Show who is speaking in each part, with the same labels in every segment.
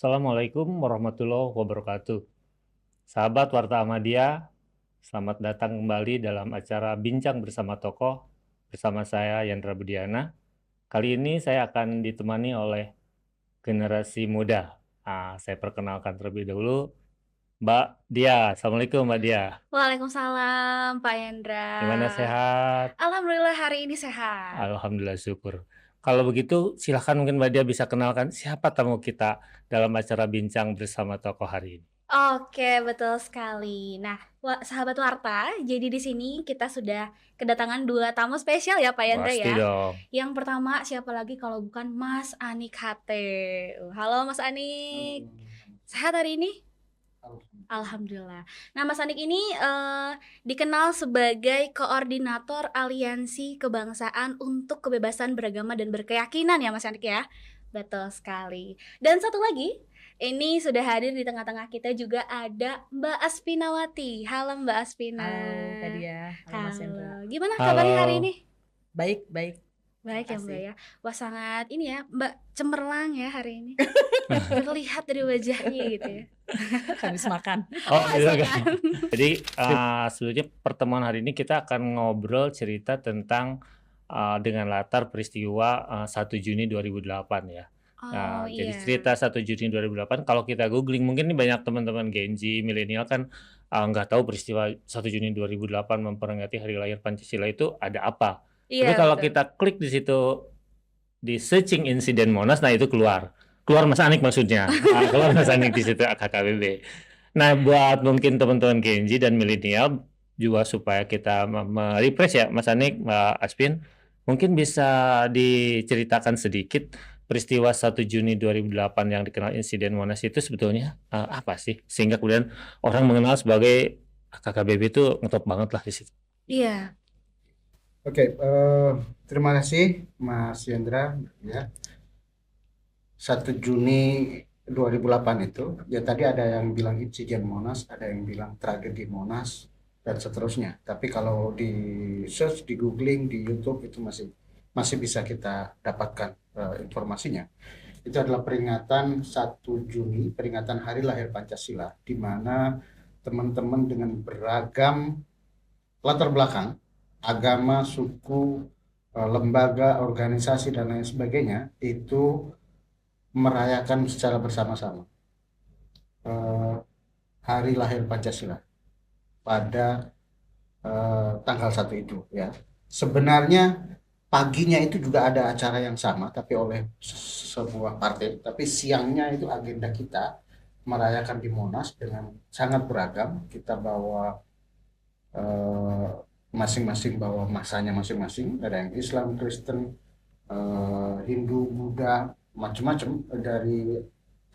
Speaker 1: Assalamualaikum warahmatullahi wabarakatuh. Sahabat Warta Ahmadiyah, selamat datang kembali dalam acara Bincang Bersama Tokoh bersama saya Yandra Budiana. Kali ini saya akan ditemani oleh generasi muda. Saya perkenalkan terlebih dahulu Mbak Dia. Assalamualaikum Mbak Dia.
Speaker 2: Waalaikumsalam Pak Yandra.
Speaker 1: Gimana sehat?
Speaker 2: Alhamdulillah hari ini sehat.
Speaker 1: Alhamdulillah syukur. Kalau begitu silahkan mungkin Mbak Dia bisa kenalkan siapa tamu kita dalam acara Bincang Bersama Tokoh hari ini.
Speaker 2: Oke, betul sekali. Nah, sahabat Warta, jadi di sini kita sudah kedatangan 2 tamu spesial ya Pak Yandra
Speaker 1: Pasti
Speaker 2: ya.
Speaker 1: dong.
Speaker 2: Yang pertama siapa lagi kalau bukan Mas Anik HT. Halo Mas Anik, sehat hari ini? Alhamdulillah. Nah, Mas Anik ini dikenal sebagai koordinator Aliansi Kebangsaan untuk Kebebasan Beragama dan Berkeyakinan ya Mas Anik ya? Betul sekali. Dan satu lagi, ini sudah hadir di tengah-tengah kita juga ada Mbak Aspinawati. Halo Mbak Aspina.
Speaker 3: Halo Kak Dia, halo Mas Hendra.
Speaker 2: Halo, gimana kabarnya hari
Speaker 1: Halo.
Speaker 2: ini?
Speaker 3: Baik, baik.
Speaker 2: Baik ya Mbak
Speaker 3: Makasih.
Speaker 2: ya. Wah sangat ini ya Mbak cemerlang ya hari ini. Terlihat dari wajahnya gitu ya.
Speaker 3: Habis makan.
Speaker 1: Oh,
Speaker 2: Mas
Speaker 1: iya kan.
Speaker 2: makan.
Speaker 1: Jadi sebetulnya pertemuan hari ini kita akan ngobrol cerita tentang dengan latar peristiwa 1 Juni 2008 ya.
Speaker 2: Oh
Speaker 1: Jadi
Speaker 2: iya.
Speaker 1: cerita 1 Juni 2008 kalau kita googling mungkin nih banyak teman-teman Gen Z, milenial kan nggak tahu peristiwa 1 Juni 2008 memperingati hari lahir Pancasila itu ada apa. Tapi
Speaker 2: Iya
Speaker 1: kalau
Speaker 2: betul.
Speaker 1: kita klik di situ di searching insiden Monas, nah itu keluar Mas Anik maksudnya. Keluar Mas Anik di situ AKKBB. Nah, buat mungkin teman-teman Gen Z dan milenial juga supaya kita refresh ya, Mas Anik, Mbak Aspin, mungkin bisa diceritakan sedikit peristiwa 1 Juni 2008 yang dikenal insiden Monas itu sebetulnya apa sih? Sehingga kemudian orang mengenal sebagai AKKBB itu ngetop banget lah di situ.
Speaker 2: Iya.
Speaker 4: Oke, terima kasih Mas Yendra ya. 1 Juni 2008 itu, ya tadi ada yang bilang insiden Monas, ada yang bilang tragedi Monas, dan seterusnya. Tapi kalau di search, di googling, di YouTube itu masih bisa kita dapatkan informasinya. Itu adalah peringatan 1 Juni, peringatan Hari Lahir Pancasila, di mana teman-teman dengan beragam latar belakang, agama, suku, lembaga, organisasi, dan lain sebagainya, itu merayakan secara bersama-sama Hari Lahir Pancasila pada tanggal 1 itu ya. Sebenarnya paginya itu juga ada acara yang sama tapi oleh sebuah partai, tapi siangnya itu agenda kita merayakan di Monas dengan sangat beragam. Kita bawa masing-masing bawa masanya masing-masing, ada yang Islam, Kristen, Hindu, Buddha, macam-macam, dari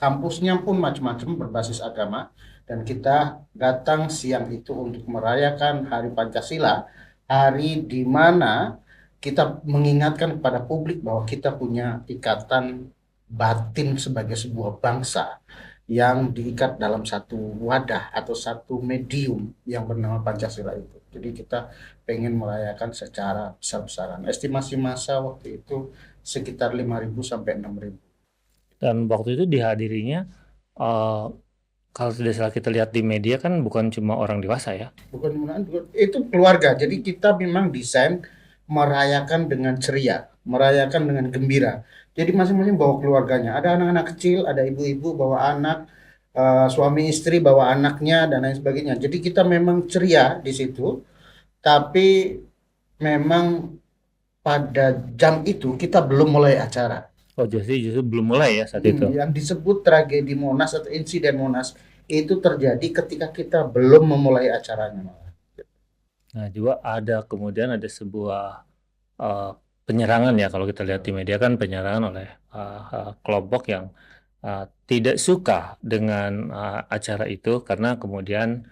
Speaker 4: kampusnya pun macam-macam berbasis agama, dan kita datang siang itu untuk merayakan Hari Pancasila, hari di mana kita mengingatkan kepada publik bahwa kita punya ikatan batin sebagai sebuah bangsa yang diikat dalam satu wadah atau satu medium yang bernama Pancasila itu. Jadi kita pengen merayakan secara besar-besaran. Estimasi massa waktu itu sekitar 5.000 sampai 6.000.
Speaker 1: Dan waktu itu dihadirinya kalau tidak salah kita lihat di media kan bukan cuma orang dewasa ya.
Speaker 4: Bukan itu keluarga. Jadi kita memang desain merayakan dengan ceria, merayakan dengan gembira. Jadi masing-masing bawa keluarganya. Ada anak-anak kecil, ada ibu-ibu bawa anak, suami istri bawa anaknya, dan lain sebagainya. Jadi kita memang ceria di situ. Tapi memang pada jam itu kita belum mulai acara.
Speaker 1: Oh, justru belum mulai ya saat itu.
Speaker 4: Yang disebut tragedi Monas atau insiden Monas itu terjadi ketika kita belum memulai acaranya.
Speaker 1: Nah, juga kemudian ada sebuah penyerangan ya, kalau kita lihat di media kan penyerangan oleh kelompok yang tidak suka dengan acara itu karena kemudian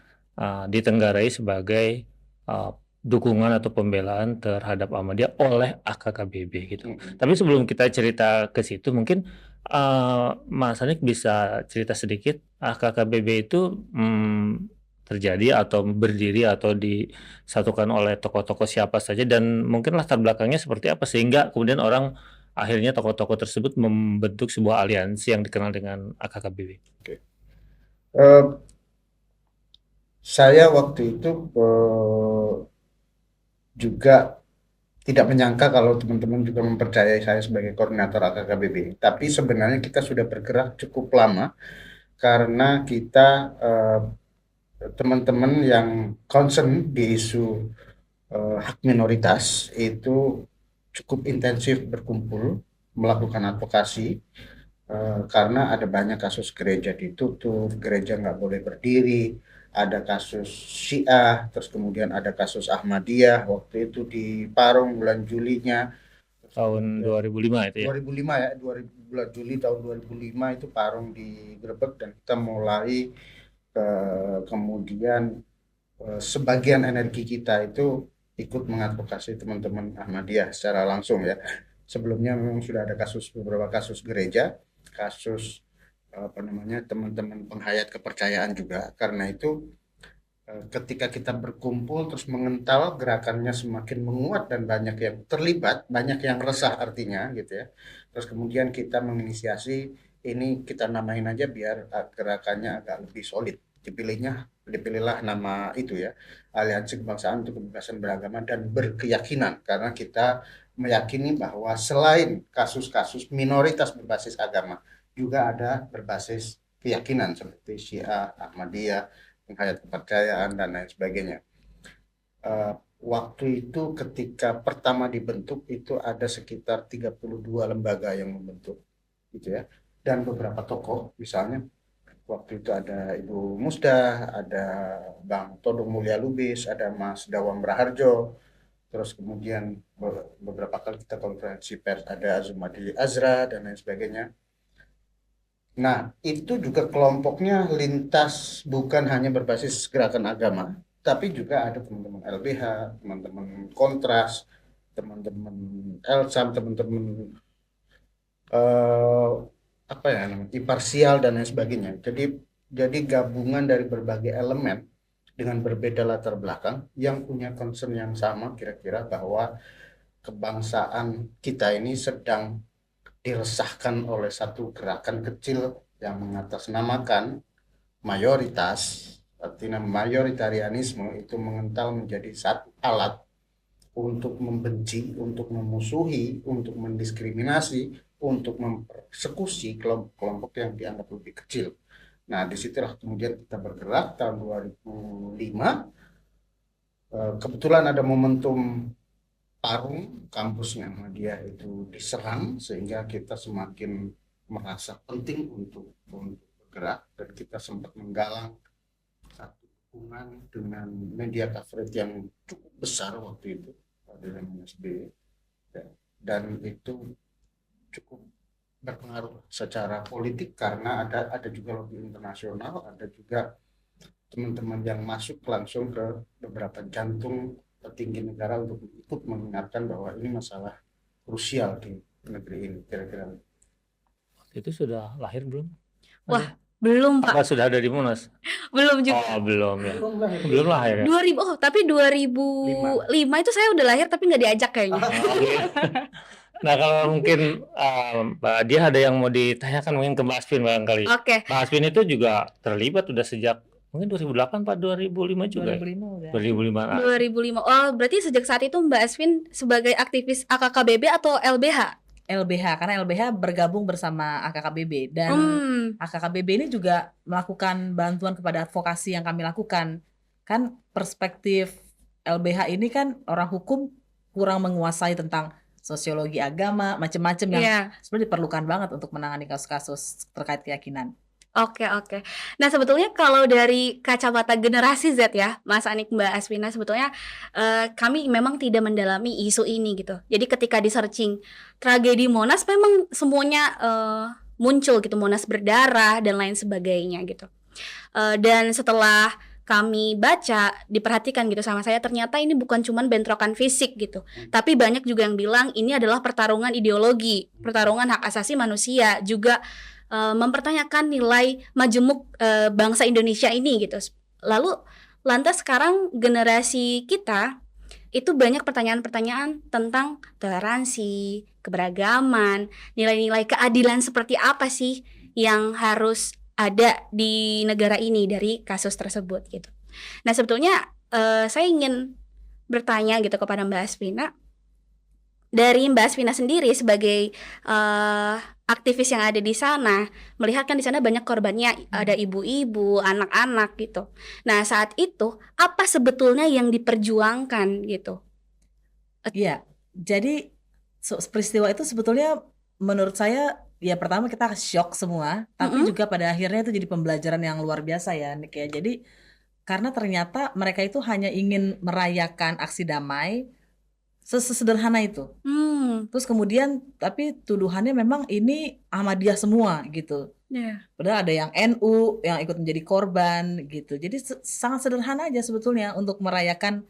Speaker 1: ditenggarai sebagai dukungan atau pembelaan terhadap Ahmadiyah oleh AKKBB gitu. Tapi sebelum kita cerita ke situ, mungkin Mas Anik bisa cerita sedikit AKKBB itu terjadi atau berdiri atau disatukan oleh tokoh-tokoh siapa saja dan mungkin latar belakangnya seperti apa sehingga kemudian orang akhirnya tokoh-tokoh tersebut membentuk sebuah aliansi yang dikenal dengan AKKBB.
Speaker 4: Eh, saya waktu itu juga tidak menyangka kalau teman-teman juga mempercayai saya sebagai koordinator AKKBB. Tapi sebenarnya kita sudah bergerak cukup lama karena kita teman-teman yang concern di isu hak minoritas itu cukup intensif berkumpul melakukan advokasi karena ada banyak kasus gereja ditutup, gereja nggak boleh berdiri, ada kasus Syiah, terus kemudian ada kasus Ahmadiyah waktu itu di Parung bulan Julinya
Speaker 1: Tahun 2005 itu ya.
Speaker 4: 2005 ya, bulan Juli tahun 2005 itu Parung digerebek dan kita mulai kemudian sebagian energi kita itu ikut mengadvokasi teman-teman Ahmadiyah secara langsung ya. Sebelumnya memang sudah ada beberapa kasus gereja, kasus teman-teman penghayat kepercayaan juga. Karena itu ketika kita berkumpul terus mengental, gerakannya semakin menguat dan banyak yang terlibat, banyak yang resah artinya gitu ya. Terus kemudian kita menginisiasi ini, kita namain aja biar gerakannya agak lebih solid. Dipilihlah nama itu ya, Aliansi Kebangsaan untuk Kebebasan Beragama dan Berkeyakinan, karena kita meyakini bahwa selain kasus-kasus minoritas berbasis agama, juga ada berbasis keyakinan seperti Syiah, Ahmadiyah, penghayat kepercayaan dan lain sebagainya. Waktu itu ketika pertama dibentuk itu ada sekitar 32 lembaga yang membentuk gitu ya, dan beberapa tokoh, misalnya waktu itu ada Ibu Musda, ada Bang Todong Mulya Lubis, ada Mas Dawang Raharjo, terus kemudian beberapa kali kita konferensi pers, ada Azumadi Azra dan lain sebagainya. Nah, itu juga kelompoknya lintas, bukan hanya berbasis gerakan agama, tapi juga ada teman-teman LBH, teman-teman Kontras, teman-teman LSAM, teman-teman imparsial dan lain sebagainya. Jadi gabungan dari berbagai elemen dengan berbeda latar belakang yang punya concern yang sama, kira-kira bahwa kebangsaan kita ini sedang diresahkan oleh satu gerakan kecil yang mengatasnamakan mayoritas. Artinya mayoritarianisme itu mengental menjadi satu alat untuk membenci, untuk memusuhi, untuk mendiskriminasi, untuk mempersekusi kelompok-kelompok yang dianggap lebih kecil. Nah, disitulah kemudian kita bergerak tahun 2005. Kebetulan ada momentum Parung, kampusnya Ahmadiyah itu diserang, sehingga kita semakin merasa penting untuk bergerak, dan kita sempat menggalang satu dukungan dengan media coverage yang cukup besar waktu itu dari SBY, dan itu cukup berpengaruh secara politik karena ada juga lobby internasional, ada juga teman-teman yang masuk langsung ke beberapa jantung petinggi negara untuk ikut mengingatkan bahwa ini masalah krusial di negeri ini. Kira-kira
Speaker 1: Itu sudah lahir belum?
Speaker 2: Wah, belum
Speaker 1: Apa
Speaker 2: Pak,
Speaker 1: sudah ada di Munas?
Speaker 2: belum juga.
Speaker 1: Oh, belum ya. Belum lahir ya.
Speaker 2: 2000, tapi 2005 itu saya udah lahir tapi nggak diajak kayaknya.
Speaker 1: Nah, kalau mungkin Mbak Dia ada yang mau ditanyakan mungkin ke Mbak Asvin barangkali.
Speaker 2: Oke.
Speaker 1: Mbak Asvin itu juga terlibat udah sejak mungkin 2008 Pak, 2005 juga.
Speaker 3: 2005 udah.
Speaker 1: 2005.
Speaker 2: 2005. Oh, berarti sejak saat itu Mbak Asvin sebagai aktivis AKKBB atau LBH?
Speaker 3: LBH, karena LBH bergabung bersama AKKBB, dan AKKBB ini juga melakukan bantuan kepada advokasi yang kami lakukan. Kan perspektif LBH ini kan orang hukum kurang menguasai tentang sosiologi agama, macam-macam yang sebenarnya diperlukan banget untuk menangani kasus-kasus terkait keyakinan.
Speaker 2: Oke. Nah, sebetulnya kalau dari kacamata generasi Z ya, Mas Anik, Mbak Asvina, sebetulnya kami memang tidak mendalami isu ini gitu. Jadi ketika di searching tragedi Monas memang semuanya muncul gitu, Monas berdarah dan lain sebagainya gitu. Dan setelah kami baca, diperhatikan gitu sama saya, ternyata ini bukan cuman bentrokan fisik gitu, tapi banyak juga yang bilang ini adalah pertarungan ideologi, pertarungan hak asasi manusia, juga mempertanyakan nilai majemuk bangsa Indonesia ini gitu. Lalu lantas sekarang generasi kita itu banyak pertanyaan-pertanyaan tentang toleransi, keberagaman, nilai-nilai keadilan seperti apa sih yang harus ada di negara ini dari kasus tersebut gitu. Nah sebetulnya saya ingin bertanya gitu kepada Mbak Asvina, dari Mbak Asvina sendiri sebagai aktivis yang ada di sana, melihat kan di sana banyak korbannya, ada ibu-ibu, anak-anak gitu. Nah saat itu apa sebetulnya yang diperjuangkan gitu?
Speaker 3: Iya, jadi peristiwa itu sebetulnya menurut saya ya pertama kita shock semua, tapi
Speaker 2: Mm-mm.
Speaker 3: juga pada akhirnya itu jadi pembelajaran yang luar biasa ya, Nick ya. Jadi karena ternyata mereka itu hanya ingin merayakan aksi damai sesederhana itu.
Speaker 2: Hmm.
Speaker 3: Terus kemudian tapi tuduhannya memang ini Ahmadiyah semua gitu.
Speaker 2: Yeah.
Speaker 3: Padahal ada yang NU yang ikut menjadi korban gitu. Jadi sangat sederhana aja sebetulnya untuk merayakan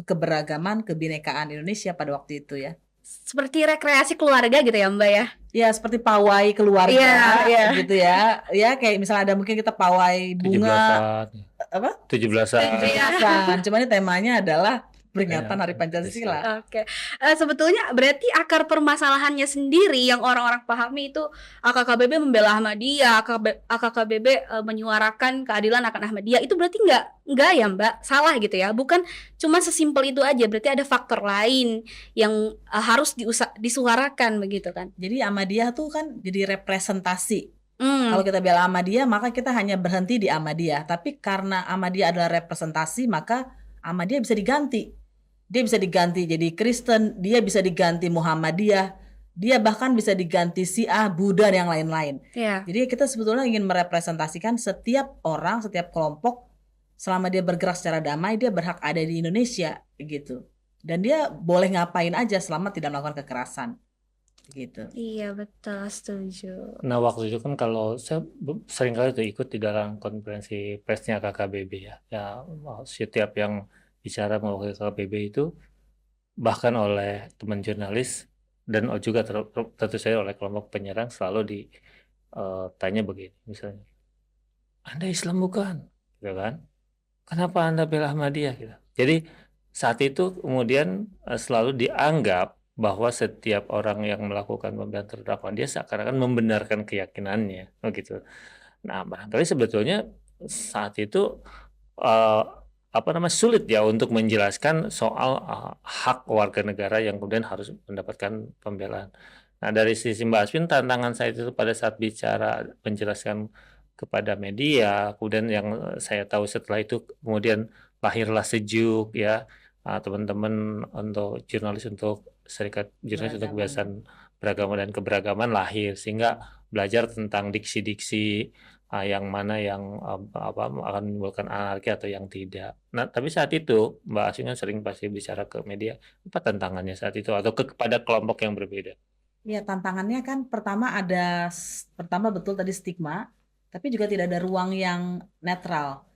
Speaker 3: keberagaman, kebinekaan Indonesia pada waktu itu ya.
Speaker 2: Seperti rekreasi keluarga gitu ya Mbak ya?
Speaker 3: Ya seperti pawai keluarga
Speaker 2: Iya.
Speaker 3: gitu ya. Ya kayak misalnya ada mungkin kita pawai bunga
Speaker 1: 17-an.
Speaker 3: apa?
Speaker 1: 17-an.
Speaker 3: Bukan, cuman ini temanya adalah peringatan
Speaker 1: Ya,
Speaker 3: Hari Pancasila.
Speaker 2: Oke. Sebetulnya berarti akar permasalahannya sendiri yang orang-orang pahami itu AKKBB membela Ahmadiyah, AKKBB menyuarakan keadilan akan Ahmadiyah. Itu berarti nggak ya Mbak? Salah gitu ya? Bukan cuma sesimpel itu aja. Berarti ada faktor lain yang harus disuarakan begitu kan?
Speaker 3: Jadi Ahmadiyah tuh kan jadi representasi.
Speaker 2: Hmm.
Speaker 3: Kalau kita bela Ahmadiyah, maka kita hanya berhenti di Ahmadiyah. Tapi karena Ahmadiyah adalah representasi, maka Ahmadiyah bisa diganti. Dia bisa diganti jadi Kristen, dia bisa diganti Muhammadiyah, dia bahkan bisa diganti Syiah, Buddha, dan yang lain-lain.
Speaker 2: Yeah.
Speaker 3: Jadi kita sebetulnya ingin merepresentasikan setiap orang, setiap kelompok, selama dia bergerak secara damai, dia berhak ada di Indonesia, gitu. Dan dia boleh ngapain aja selama tidak melakukan kekerasan. Gitu.
Speaker 2: Iya betul, setuju.
Speaker 1: Nah waktu itu kan kalau saya sering kali tuh ikut di dalam konferensi persnya KKBB ya, setiap yang bicara mewakili KKBB itu bahkan oleh teman jurnalis dan juga tentu saja oleh kelompok penyerang selalu ditanya begini, misalnya, Anda Islam bukan, gitu kan? Kenapa Anda bela Ahmadiyah? Gitu. Jadi saat itu kemudian selalu dianggap bahwa setiap orang yang melakukan pembelaan terdakwa dia seakan-akan membenarkan keyakinannya, begitu. Nah, barangkali sebetulnya saat itu sulit ya untuk menjelaskan soal hak warga negara yang kemudian harus mendapatkan pembelaan. Nah, dari sisi Mbak Asvin, tantangan saya itu pada saat bicara menjelaskan kepada media, kemudian yang saya tahu setelah itu kemudian lahirlah Sejuk ya, teman-teman untuk jurnalis untuk Serikat Jurnalis untuk Kebebasan Beragama dan Keberagaman lahir, sehingga belajar tentang diksi-diksi yang mana yang akan menimbulkan anarki atau yang tidak. Nah, tapi saat itu Mbak Asvin kan sering pasti bicara ke media, apa tantangannya saat itu atau kepada kelompok yang berbeda?
Speaker 3: Ya, tantangannya kan pertama betul tadi stigma, tapi juga tidak ada ruang yang netral.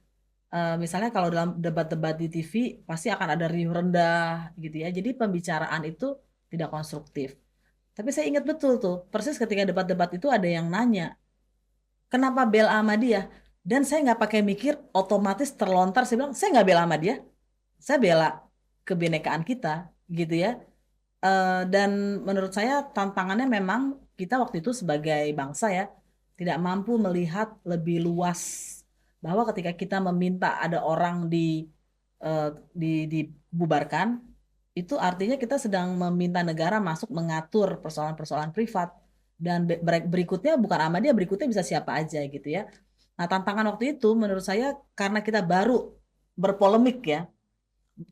Speaker 3: Misalnya kalau dalam debat-debat di TV pasti akan ada riuh rendah gitu ya. Jadi pembicaraan itu tidak konstruktif. Tapi saya ingat betul tuh, persis ketika debat-debat itu ada yang nanya, kenapa bela Ahmadiyah? Dan saya nggak pakai mikir, otomatis terlontar, saya bilang, saya nggak bela Ahmadiyah, saya bela kebinekaan kita gitu ya. Dan menurut saya tantangannya memang kita waktu itu sebagai bangsa ya, tidak mampu melihat lebih luas bahwa ketika kita meminta ada orang dibubarkan, itu artinya kita sedang meminta negara masuk mengatur persoalan-persoalan privat. Dan berikutnya bukan Ahmadiyah, berikutnya bisa siapa aja gitu ya. Nah, tantangan waktu itu menurut saya karena kita baru berpolemik ya.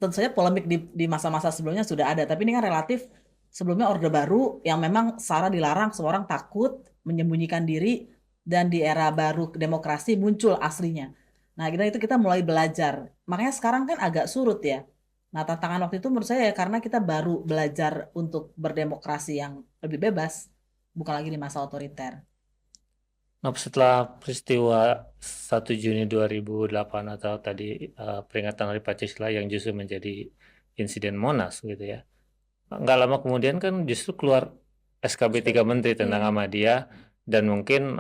Speaker 3: Tentu saja polemik di masa-masa sebelumnya sudah ada, tapi ini kan relatif sebelumnya Orde Baru yang memang SARA dilarang, semua orang takut menyembunyikan diri, dan di era baru demokrasi muncul aslinya. Nah, kita mulai belajar. Makanya sekarang kan agak surut ya. Nah, tantangan waktu itu menurut saya ya karena kita baru belajar untuk berdemokrasi yang lebih bebas, bukan lagi di masa otoriter.
Speaker 1: Nah, setelah peristiwa 1 Juni 2008 atau tadi peringatan Hari Pancasila yang justru menjadi insiden Monas gitu ya. Nggak lama kemudian kan justru keluar SKB 3 Menteri tentang Ahmadiyah, dan mungkin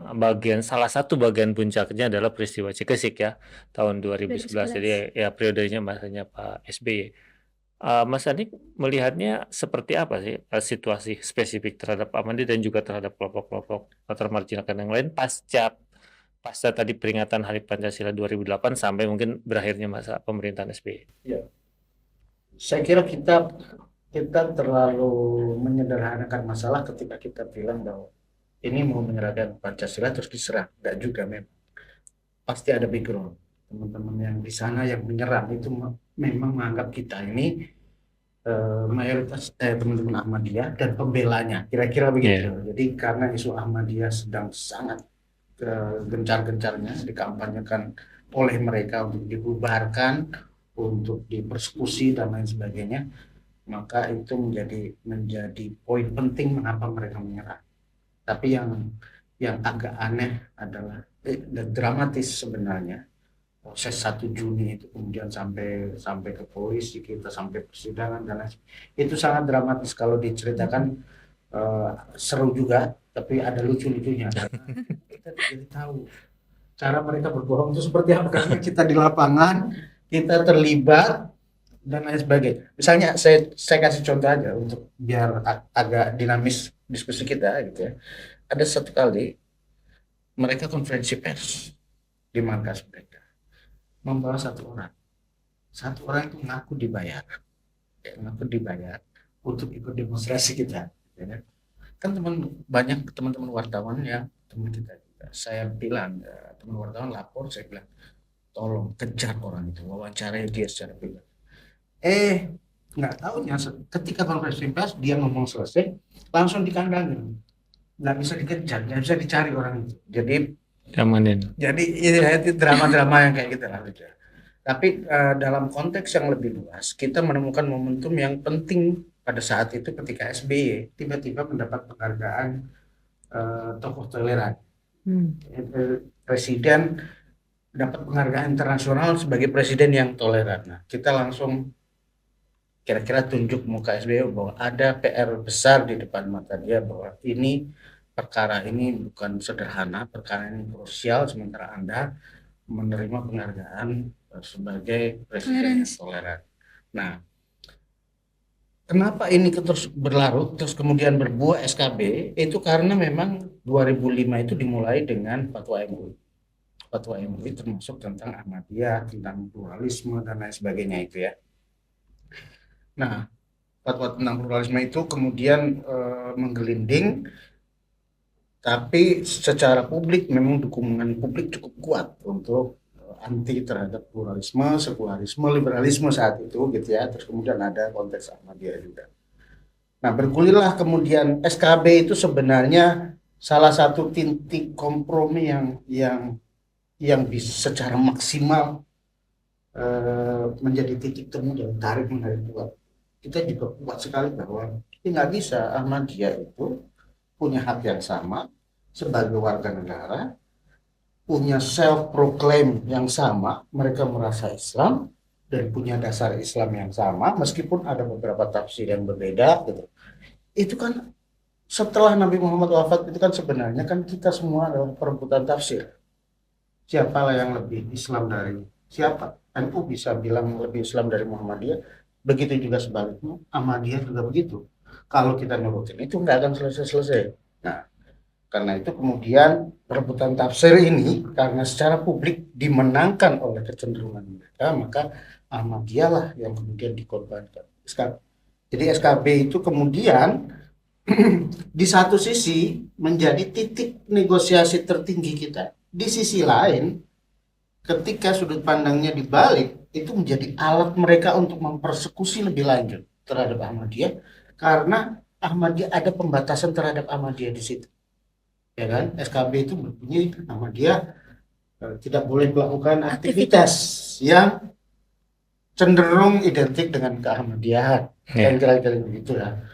Speaker 1: salah satu bagian puncaknya adalah peristiwa Cikesik ya tahun 2011. Jadi ya periodenya masanya Pak SBY. Mas Anik melihatnya seperti apa sih situasi spesifik terhadap Ahmadiyah dan juga terhadap kelompok-kelompok termarginalkan yang lain pasca pasca tadi peringatan Hari Pancasila 2008 sampai mungkin berakhirnya masa pemerintahan SBY?
Speaker 4: Ya, saya kira kita terlalu menyederhanakan masalah ketika kita bilang bahwa ini mau menyerahkan Pancasila terus diserang. Enggak juga memang. Pasti ada background. Teman-teman yang di sana yang menyerang itu memang menganggap kita ini mayoritas teman-teman Ahmadiyah dan pembelanya, kira-kira begitu. Jadi karena isu Ahmadiyah sedang sangat gencar-gencarnya dikampanyekan oleh mereka untuk dibubarkan, untuk dipersekusi dan lain sebagainya, maka itu menjadi poin penting mengapa mereka menyerang. Tapi yang agak aneh adalah dan dramatis sebenarnya proses 1 Juni itu kemudian sampai ke polisi, kita sampai persidangan dan lain itu sangat dramatis kalau diceritakan. Seru juga tapi ada lucu-lucunya karena kita jadi tahu cara mereka berbohong itu seperti apa karena kita di lapangan, kita terlibat dan lain sebagainya. Misalnya saya kasih contoh aja untuk biar agak dinamis diskusi kita gitu ya. Ada satu kali mereka konferensi pers di markas mereka membawa satu orang itu ngaku dibayar untuk ikut demonstrasi kita, ya kan banyak teman-teman wartawan ya teman kita juga. Saya bilang teman wartawan lapor, saya bilang tolong kejar orang itu, wawancarai dia secara pribadi. Nggak tahunya ketika konferensi pers dia ngomong selesai langsung dikandangin, nggak bisa dikejar, nggak bisa dicari orang itu. Jadi itu drama-drama yang kayak gitu lah. Tapi dalam konteks yang lebih luas, kita menemukan momentum yang penting pada saat itu ketika SBY tiba-tiba mendapat penghargaan tokoh toleran. Presiden dapat penghargaan internasional sebagai presiden yang toleran. Nah, kita langsung kira-kira tunjuk muka SBY bahwa ada PR besar di depan mata dia, bahwa perkara ini bukan sederhana, perkara ini krusial, sementara Anda menerima penghargaan sebagai presiden yang toleran. Nah, kenapa ini terus berlarut, terus kemudian berbuah SKB, itu karena memang 2005 itu dimulai dengan fatwa MUI. Fatwa MUI termasuk tentang Ahmadiyah, tentang pluralisme, dan lain sebagainya itu ya. Nah, fatwa tentang pluralisme itu kemudian menggelinding, tapi secara publik memang dukungan publik cukup kuat untuk anti terhadap pluralisme, sekularisme, liberalisme saat itu gitu ya. Terus kemudian ada konteks Ahmadiyah juga. Nah, bergulirlah kemudian SKB itu sebenarnya salah satu titik kompromi yang bisa secara maksimal menjadi titik temu dan tarik menarik kuat. Kita juga kuat sekali bahwa nggak bisa Ahmadiyah itu punya hak yang sama sebagai warga negara, punya self-proclaim yang sama, mereka merasa Islam dan punya dasar Islam yang sama, meskipun ada beberapa tafsir yang berbeda gitu. Itu kan setelah Nabi Muhammad wafat itu kan sebenarnya kan kita semua adalah perebutan tafsir. Siapalah yang lebih Islam dari siapa? NU bisa bilang lebih Islam dari Muhammadiyah, begitu juga sebaliknya, Ahmadiyah juga begitu. Kalau kita nurutin itu nggak akan selesai-selesai. Nah, karena itu kemudian perebutan tafsir ini karena secara publik dimenangkan oleh kecenderungan mereka, maka Ahmadiyah lah yang kemudian dikorbankan. Jadi SKB itu kemudian di satu sisi menjadi titik negosiasi tertinggi kita. Di sisi lain, ketika sudut pandangnya dibalik, itu menjadi alat mereka untuk mempersekusi lebih lanjut terhadap Ahmadiyah, karena Ahmadiyah ada pembatasan terhadap Ahmadiyah di situ. Ya kan, SKB itu berbunyi Ahmadiyah tidak boleh melakukan aktivitas yang cenderung identik dengan keahmadiyahan, dan kira-kira begitu ya.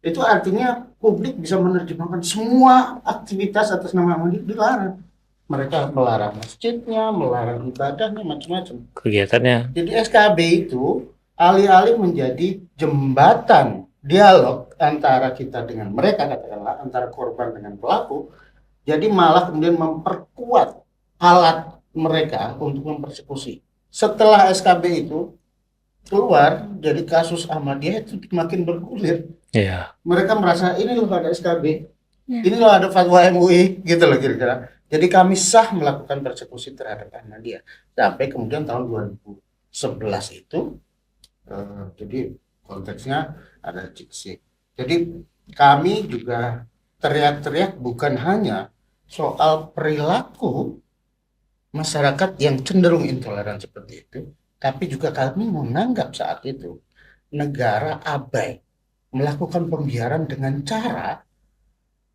Speaker 4: Itu artinya publik bisa menerjemahkan semua aktivitas atas nama Ahmadiyah dilarang. Mereka melarang masjidnya, melarang ibadahnya, macam-macam
Speaker 1: kegiatannya.
Speaker 4: Jadi SKB itu alih-alih menjadi jembatan dialog antara kita dengan mereka, katakanlah antara korban dengan pelaku, jadi malah kemudian memperkuat alat mereka untuk mempersekusi. Setelah SKB itu keluar, jadi kasus Ahmadiyah itu makin bergulir.
Speaker 1: Iya.
Speaker 4: Mereka merasa ini loh ada SKB,
Speaker 2: Ya.
Speaker 4: ini loh ada fatwa MUI, gitu loh kira-kira. Jadi kami sah melakukan persekusi terhadap Ahmadiyah. Sampai kemudian tahun 2011 itu, jadi konteksnya ada Ciksi. Jadi kami juga teriak-teriak bukan hanya soal perilaku masyarakat yang cenderung intoleran seperti itu, tapi juga kami menganggap saat itu negara abai melakukan pembiaran dengan cara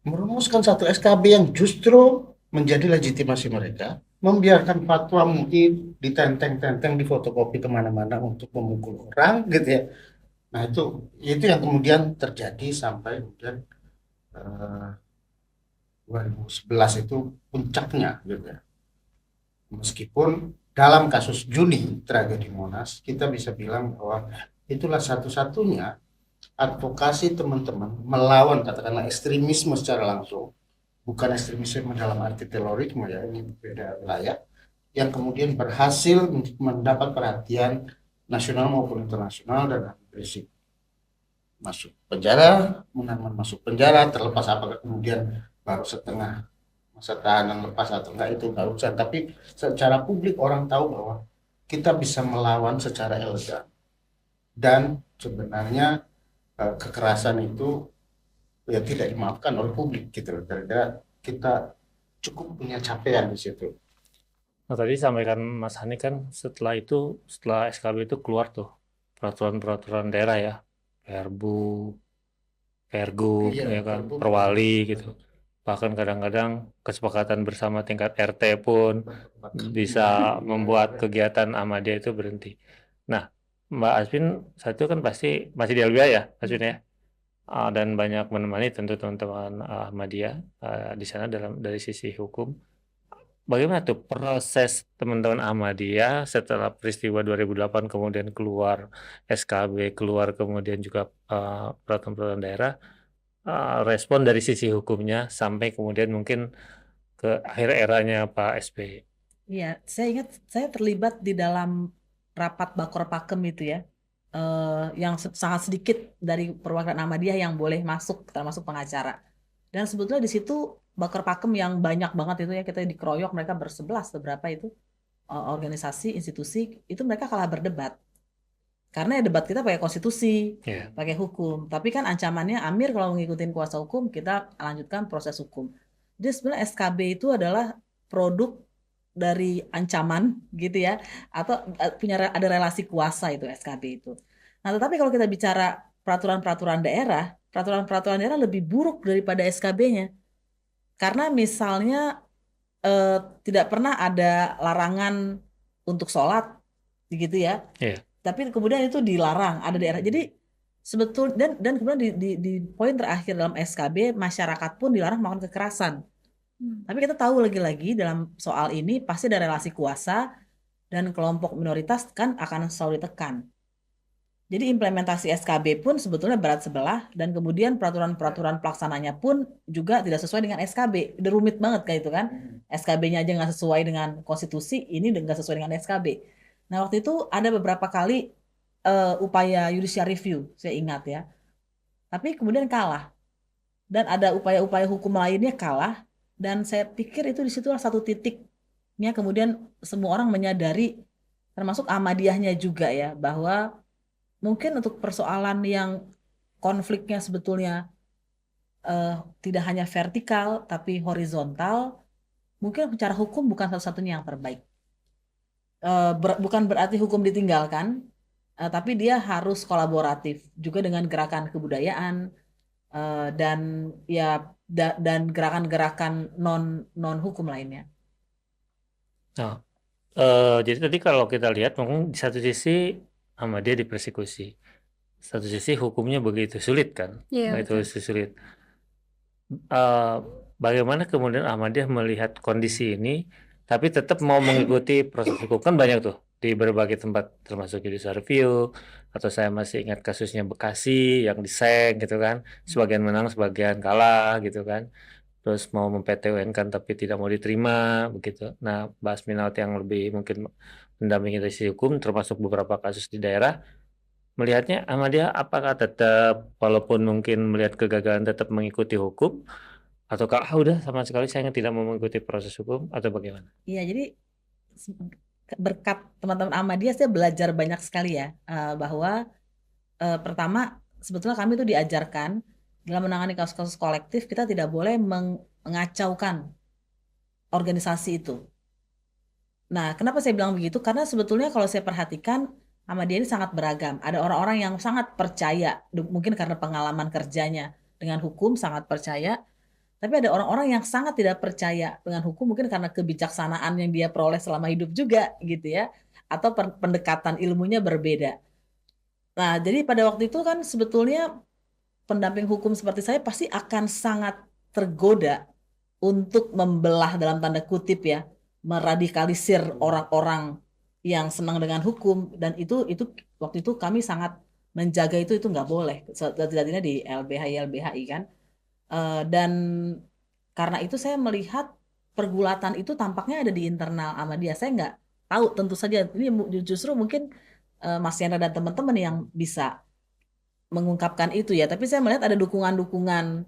Speaker 4: merumuskan satu SKB yang justru menjadi legitimasi mereka, membiarkan fatwa mungkin ditenteng-tenteng, difotokopi kemana-mana untuk memukul orang, gitu ya. Nah itu yang kemudian terjadi sampai kemudian eh, 2011 itu puncaknya, gitu ya. Meskipun dalam kasus Juni tragedi Monas, kita bisa bilang bahwa itulah satu-satunya advokasi teman-teman melawan katakanlah ekstremisme secara langsung, bukan ekstremisme dalam arti terorisme ya, ini beda wilayah, yang kemudian berhasil mendapat perhatian nasional maupun internasional dan berisik masuk penjara, Munarman masuk penjara, terlepas apakah kemudian baru setengah masa tahanan lepas atau enggak itu enggak usah, tapi secara publik orang tahu bahwa kita bisa melawan secara elegan dan sebenarnya kekerasan itu ya tidak dimaafkan oleh publik gitu loh. Karena kita cukup punya capaian di situ.
Speaker 1: Nah, tadi sampaikan Mas Hani kan setelah SKB itu keluar tuh peraturan-peraturan daerah ya, Perbu, Pergub,
Speaker 4: Iya,
Speaker 1: ya kan,
Speaker 4: Perbu.
Speaker 1: Perwali gitu. Bahkan kadang-kadang kesepakatan bersama tingkat RT pun bisa membuat kegiatan Ahmadiyah itu berhenti. Nah, Mbak Asvin saat itu kan pasti masih di LBH ya, Asvin ya. Dan banyak menemani tentu teman-teman Ahmadiyah di sana dari sisi hukum. Bagaimana tuh proses teman-teman Ahmadiyah setelah peristiwa 2008 kemudian keluar SKB, keluar kemudian juga peraturan-peraturan daerah, respon dari sisi hukumnya sampai kemudian mungkin ke akhir eranya Pak SBY.
Speaker 3: Iya, saya ingat saya terlibat di dalam rapat Bakor Pakem itu ya, yang sangat sedikit dari perwakilan Ahmadiyah yang boleh masuk, termasuk pengacara. Dan sebetulnya di situ Bakor Pakem yang banyak banget itu ya, kita dikeroyok, mereka bersebelas beberapa itu organisasi, institusi, itu mereka kalah berdebat. Karena ya debat kita pakai konstitusi,
Speaker 1: Yeah.
Speaker 3: pakai hukum. Tapi kan ancamannya Amir kalau ngikutin kuasa hukum, kita lanjutkan proses hukum. Jadi sebenarnya SKB itu adalah produk dari ancaman gitu ya, atau ada relasi kuasa itu SKB itu. Nah, tetapi kalau kita bicara peraturan-peraturan daerah lebih buruk daripada SKB-nya. Karena misalnya tidak pernah ada larangan untuk sholat, gitu ya.
Speaker 1: Iya.
Speaker 3: Tapi kemudian itu dilarang, ada daerah. Jadi dan kemudian di poin terakhir dalam SKB, masyarakat pun dilarang melakukan kekerasan. Tapi kita tahu lagi-lagi dalam soal ini pasti ada relasi kuasa dan kelompok minoritas kan akan selalu ditekan. Jadi implementasi SKB pun sebetulnya berat sebelah dan kemudian peraturan-peraturan pelaksananya pun juga tidak sesuai dengan SKB. Udah rumit banget kayak itu kan. SKB-nya aja nggak sesuai dengan konstitusi, ini nggak sesuai dengan SKB. Nah, waktu itu ada beberapa kali upaya judicial review, saya ingat ya. Tapi kemudian kalah. Dan ada upaya-upaya hukum lainnya kalah. Dan saya pikir itu disitulah satu titiknya kemudian semua orang menyadari, termasuk Ahmadiyahnya juga ya, bahwa mungkin untuk persoalan yang konfliknya sebetulnya tidak hanya vertikal tapi horizontal, mungkin secara hukum bukan satu-satunya yang terbaik. Bukan berarti hukum ditinggalkan, tapi dia harus kolaboratif juga dengan gerakan kebudayaan dan dan gerakan-gerakan non hukum lainnya.
Speaker 1: Nah, jadi tadi kalau kita lihat mungkin di satu sisi Ahmadiyah dipersekusi, satu sisi hukumnya begitu sulit kan,
Speaker 2: Iya,
Speaker 1: begitu sulit. Bagaimana kemudian Ahmadiyah melihat kondisi ini, tapi tetap mau mengikuti proses hukum? Kan banyak tuh di berbagai tempat, termasuk judicial review, atau saya masih ingat kasusnya Bekasi yang diseng gitu kan, sebagian menang, sebagian kalah gitu kan, terus mau mem-PT-UN kan tapi tidak mau diterima begitu. Nah, Mbak Asminaut yang lebih mungkin mendampingi dari sisi hukum, termasuk beberapa kasus di daerah, melihatnya Ahmadiyah apakah tetap walaupun mungkin melihat kegagalan tetap mengikuti hukum ataukah udah sama sekali saya tidak mau mengikuti proses hukum atau bagaimana?
Speaker 3: Iya, jadi berkat teman-teman Ahmadiyah saya belajar banyak sekali ya, bahwa pertama sebetulnya kami itu diajarkan dalam menangani kasus-kasus kolektif kita tidak boleh mengacaukan organisasi itu. Nah, kenapa saya bilang begitu? Karena sebetulnya kalau saya perhatikan Ahmadiyah ini sangat beragam. Ada orang-orang yang sangat percaya, mungkin karena pengalaman kerjanya dengan hukum sangat percaya. Tapi ada orang-orang yang sangat tidak percaya dengan hukum mungkin karena kebijaksanaan yang dia peroleh selama hidup juga gitu ya. Atau pendekatan ilmunya berbeda. Nah, jadi pada waktu itu kan sebetulnya pendamping hukum seperti saya pasti akan sangat tergoda untuk membelah dalam tanda kutip ya, meradikalisir orang-orang yang senang dengan hukum dan itu waktu itu kami sangat menjaga itu nggak boleh setidaknya di LBHI kan. Dan karena itu saya melihat pergulatan itu tampaknya ada di internal Ahmadiyah. Saya nggak tahu, tentu saja ini justru mungkin Mas Yandra dan teman-teman yang bisa mengungkapkan itu ya. Tapi saya melihat ada dukungan-dukungan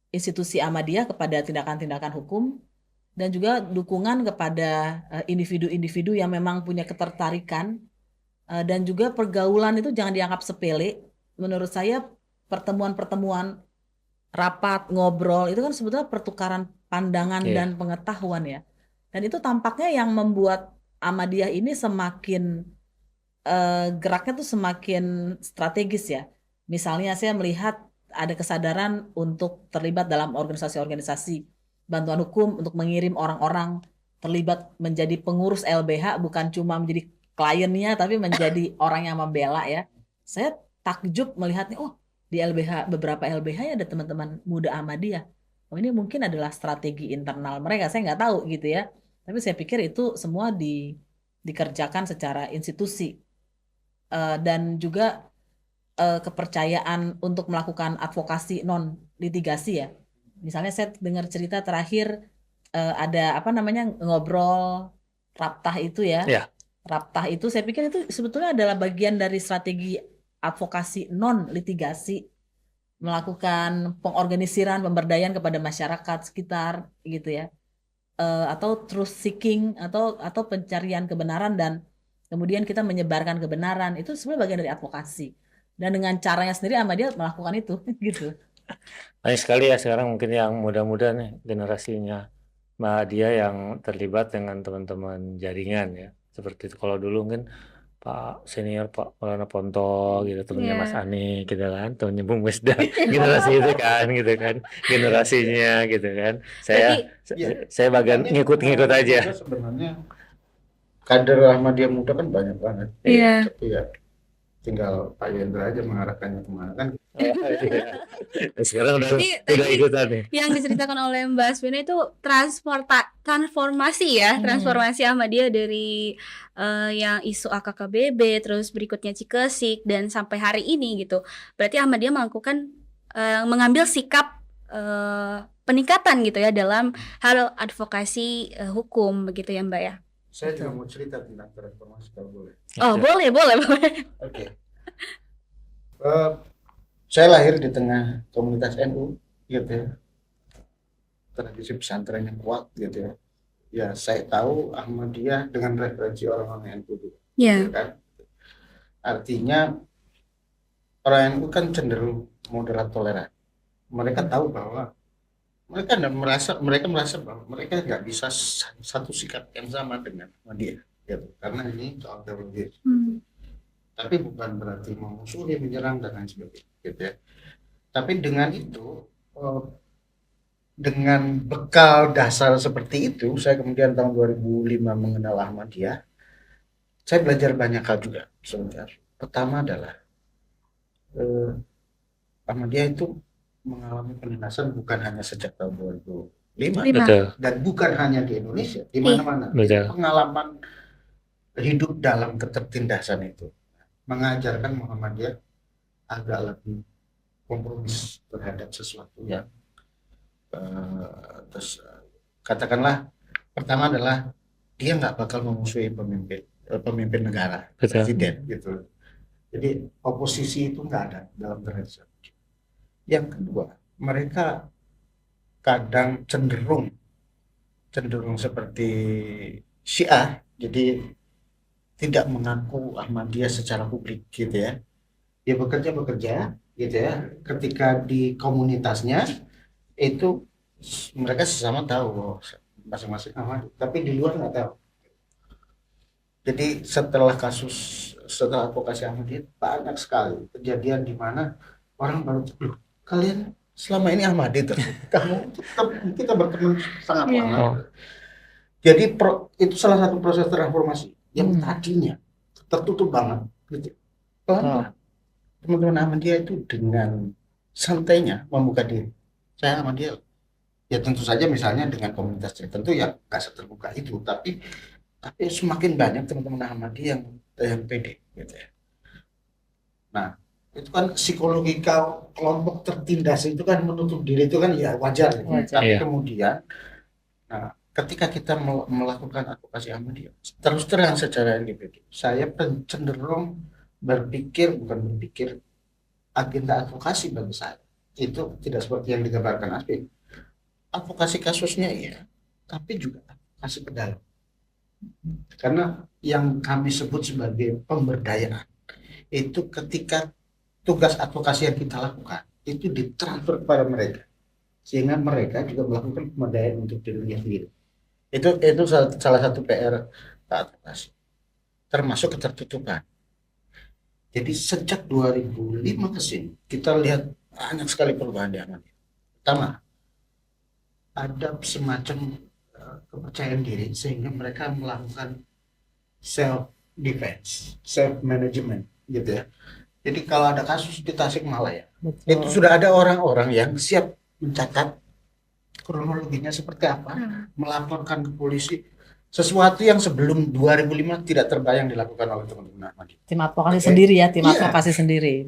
Speaker 3: institusi Ahmadiyah kepada tindakan-tindakan hukum dan juga dukungan kepada individu-individu yang memang punya ketertarikan dan juga pergaulan itu jangan dianggap sepele. Menurut saya pertemuan-pertemuan rapat, ngobrol itu kan sebetulnya pertukaran pandangan
Speaker 1: Iya.
Speaker 3: dan pengetahuan ya. Dan itu tampaknya yang membuat Ahmadiyah ini semakin geraknya tuh semakin strategis ya. Misalnya saya melihat ada kesadaran untuk terlibat dalam organisasi-organisasi bantuan hukum untuk mengirim orang-orang terlibat menjadi pengurus LBH bukan cuma menjadi kliennya tapi menjadi orang yang membela ya. Saya takjub melihatnya, oh di LBH beberapa LBH ya ada teman-teman muda Ahmadiyah. Oh ini mungkin adalah strategi internal mereka, saya nggak tahu gitu ya. Tapi saya pikir itu semua dikerjakan secara institusi. Dan juga kepercayaan untuk melakukan advokasi non litigasi ya. Misalnya saya dengar cerita terakhir ada apa namanya ngobrol Raptah itu ya.
Speaker 1: Ya.
Speaker 3: Raptah itu saya pikir itu sebetulnya adalah bagian dari strategi advokasi non litigasi, melakukan pengorganisiran pemberdayaan kepada masyarakat sekitar gitu ya. Atau truth seeking atau pencarian kebenaran dan kemudian kita menyebarkan kebenaran itu sebenarnya bagian dari advokasi dan dengan caranya sendiri Ahmadiyah melakukan itu gitu.
Speaker 1: Banyak sekali ya sekarang mungkin yang muda-muda nih generasinya Ahmadiyah yang terlibat dengan teman-teman jaringan ya. Seperti itu kalau dulu mungkin Pak senior Pak Maulana Ponto gitu temannya Mas
Speaker 2: Iya.
Speaker 1: Ani gitu kan temannya Bung Misda generasi itu kan gitu kan generasinya gitu kan
Speaker 2: Berarti
Speaker 1: saya bagian ngikut-ngikut aja.
Speaker 4: Sebenarnya kader Ahmadiyah muda kan banyak banget.
Speaker 2: Iya.
Speaker 4: Tapi ya tinggal Pak Yendra aja mengarahkannya kemana kan.
Speaker 1: Sekarang udah
Speaker 2: Tadi
Speaker 1: ikutan nih.
Speaker 2: yang diceritakan oleh Mbak Aswina itu transformasi ya, transformasi Ahmadiyah dari yang isu AKKBB, terus berikutnya Cikesik dan sampai hari ini gitu. Berarti Ahmadiyah melakukan mengambil sikap peningkatan gitu ya dalam hal advokasi hukum begitu ya Mbak ya.
Speaker 4: Saya juga mau cerita tentang transformasi kalau boleh.
Speaker 2: Oh boleh.
Speaker 4: Oke. Saya lahir di tengah komunitas NU gitu ya. Tradisi pesantren yang kuat gitu ya. Ya saya tahu Ahmadiyah dengan referensi orang-orang NU juga.
Speaker 2: Iya.
Speaker 4: Kan? Artinya orang NU kan cenderung moderat toleran. Mereka tahu bahwa mereka merasa bahwa mereka nggak bisa satu sikap yang sama dengan Ahmadiyah gitu. Karena ini soal teologi. Tapi bukan berarti memusuhi, menyerang dan lain sebagainya gitu ya. Tapi dengan itu dengan bekal dasar seperti itu saya kemudian tahun 2005 mengenal Ahmadiyah. Saya belajar banyak hal juga sebentar. Pertama adalah Ahmadiyah itu mengalami penindasan bukan hanya sejak tahun 2005
Speaker 1: Betul.
Speaker 4: dan bukan hanya di Indonesia, di mana-mana.
Speaker 1: Betul.
Speaker 4: Pengalaman hidup dalam ketertindasan itu mengajarkan Muhammadiyah agak lebih kompromis terhadap sesuatu yang terus katakanlah pertama adalah dia nggak bakal memusuhi pemimpin negara,
Speaker 1: Betul.
Speaker 4: presiden gitu. Jadi oposisi itu nggak ada dalam tradisi. Yang kedua, mereka kadang cenderung seperti Syiah, jadi tidak mengaku Ahmadiyah secara publik gitu ya. Dia bekerja gitu ya. Ketika di komunitasnya itu mereka sesama tahu bahwa masing-masing Ahmadi, tapi di luar nggak tahu. Jadi setelah advokasi Ahmadiyah banyak sekali kejadian di mana orang baru loh, kalian selama ini Ahmadi terus, kamu kita berteman sangat
Speaker 3: Iya.
Speaker 4: lama. Jadi itu salah satu proses transformasi yang tadinya tertutup banget gitu. Pelan-pelan teman-teman Ahmadiyah itu dengan santainya membuka diri. Saya Ahmadiyah, ya tentu saja misalnya dengan komunitas tertentu ya nggak seterbuka itu, tapi semakin banyak teman-teman Ahmadiyah yang pede gitu ya. Nah, itu kan psikologi kelompok tertindas itu kan menutup diri itu kan ya wajar. Tapi
Speaker 1: Iya.
Speaker 4: kemudian nah, ketika kita melakukan advokasi Ahmadiyah, terus terang secara individu, saya cenderung bukan berpikir agenda advokasi bagi saya itu tidak seperti yang digambarkan Aspi. Advokasi kasusnya iya, tapi juga advokasi ke dalam. Karena yang kami sebut sebagai pemberdayaan itu ketika tugas advokasi yang kita lakukan itu ditransfer kepada mereka, sehingga mereka juga melakukan pemberdayaan untuk dirinya sendiri. Itu salah satu PR advokasi, termasuk ketertutupan. Jadi sejak 2005 ke sini kita lihat banyak sekali perubahan di Ahmadiyah. Pertama, ada semacam kepercayaan diri sehingga mereka melakukan self defense, self management gitu ya. Jadi kalau ada kasus di Tasikmalaya, itu sudah ada orang-orang yang siap mencatat kronologinya seperti apa, melaporkan ke polisi sesuatu yang sebelum 2005 tidak terbayang dilakukan oleh teman-teman Ahmadiyah.
Speaker 3: Tim advokasi sendiri ya, tim advokasi sendiri.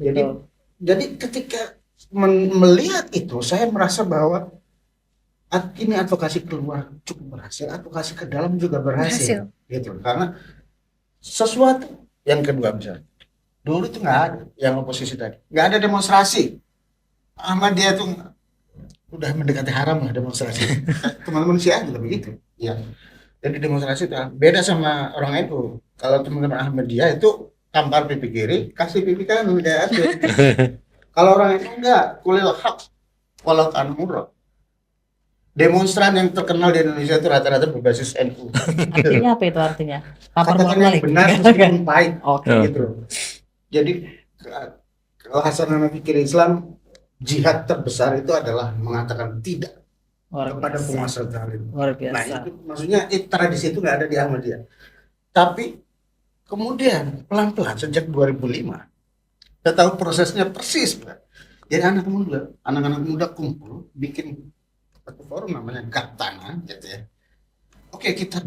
Speaker 4: Jadi ketika melihat itu, saya merasa bahwa ini advokasi keluar cukup berhasil, advokasi ke dalam juga berhasil. Gitu. Karena sesuatu yang kedua misalnya, dulu itu nggak ada yang oposisi tadi, nggak ada demonstrasi. Ahmadiyah itu udah mendekati haram lah demonstrasi. Teman-teman Syiah juga begitu. Ya. Jadi demonstrasi itu beda sama orang NU. Kalau teman-teman Ahmadiyah itu tampar pipi kiri, kasih pipi kanan udah ada. Kalau orang NU enggak, kulil haq walau kan murah. Demonstran yang terkenal di Indonesia itu rata-rata berbasis NU.
Speaker 3: Artinya apa itu artinya? Lapor
Speaker 4: Katakan yang
Speaker 3: balik.
Speaker 4: benar meskipun pahit.
Speaker 3: Oke.
Speaker 4: Gitu. Jadi kalau hasanah fikir Islam, jihad terbesar itu adalah mengatakan tidak kepada penguasa zalim.
Speaker 3: Luar biasa.
Speaker 4: Nah itu maksudnya tradisi itu nggak ada di Ahmadiyah. Tapi kemudian pelan-pelan sejak 2005 kita tahu prosesnya persis, Pak. Jadi anak-anak muda kumpul bikin satu forum namanya Gak Tanah gitu ya. Oke, kita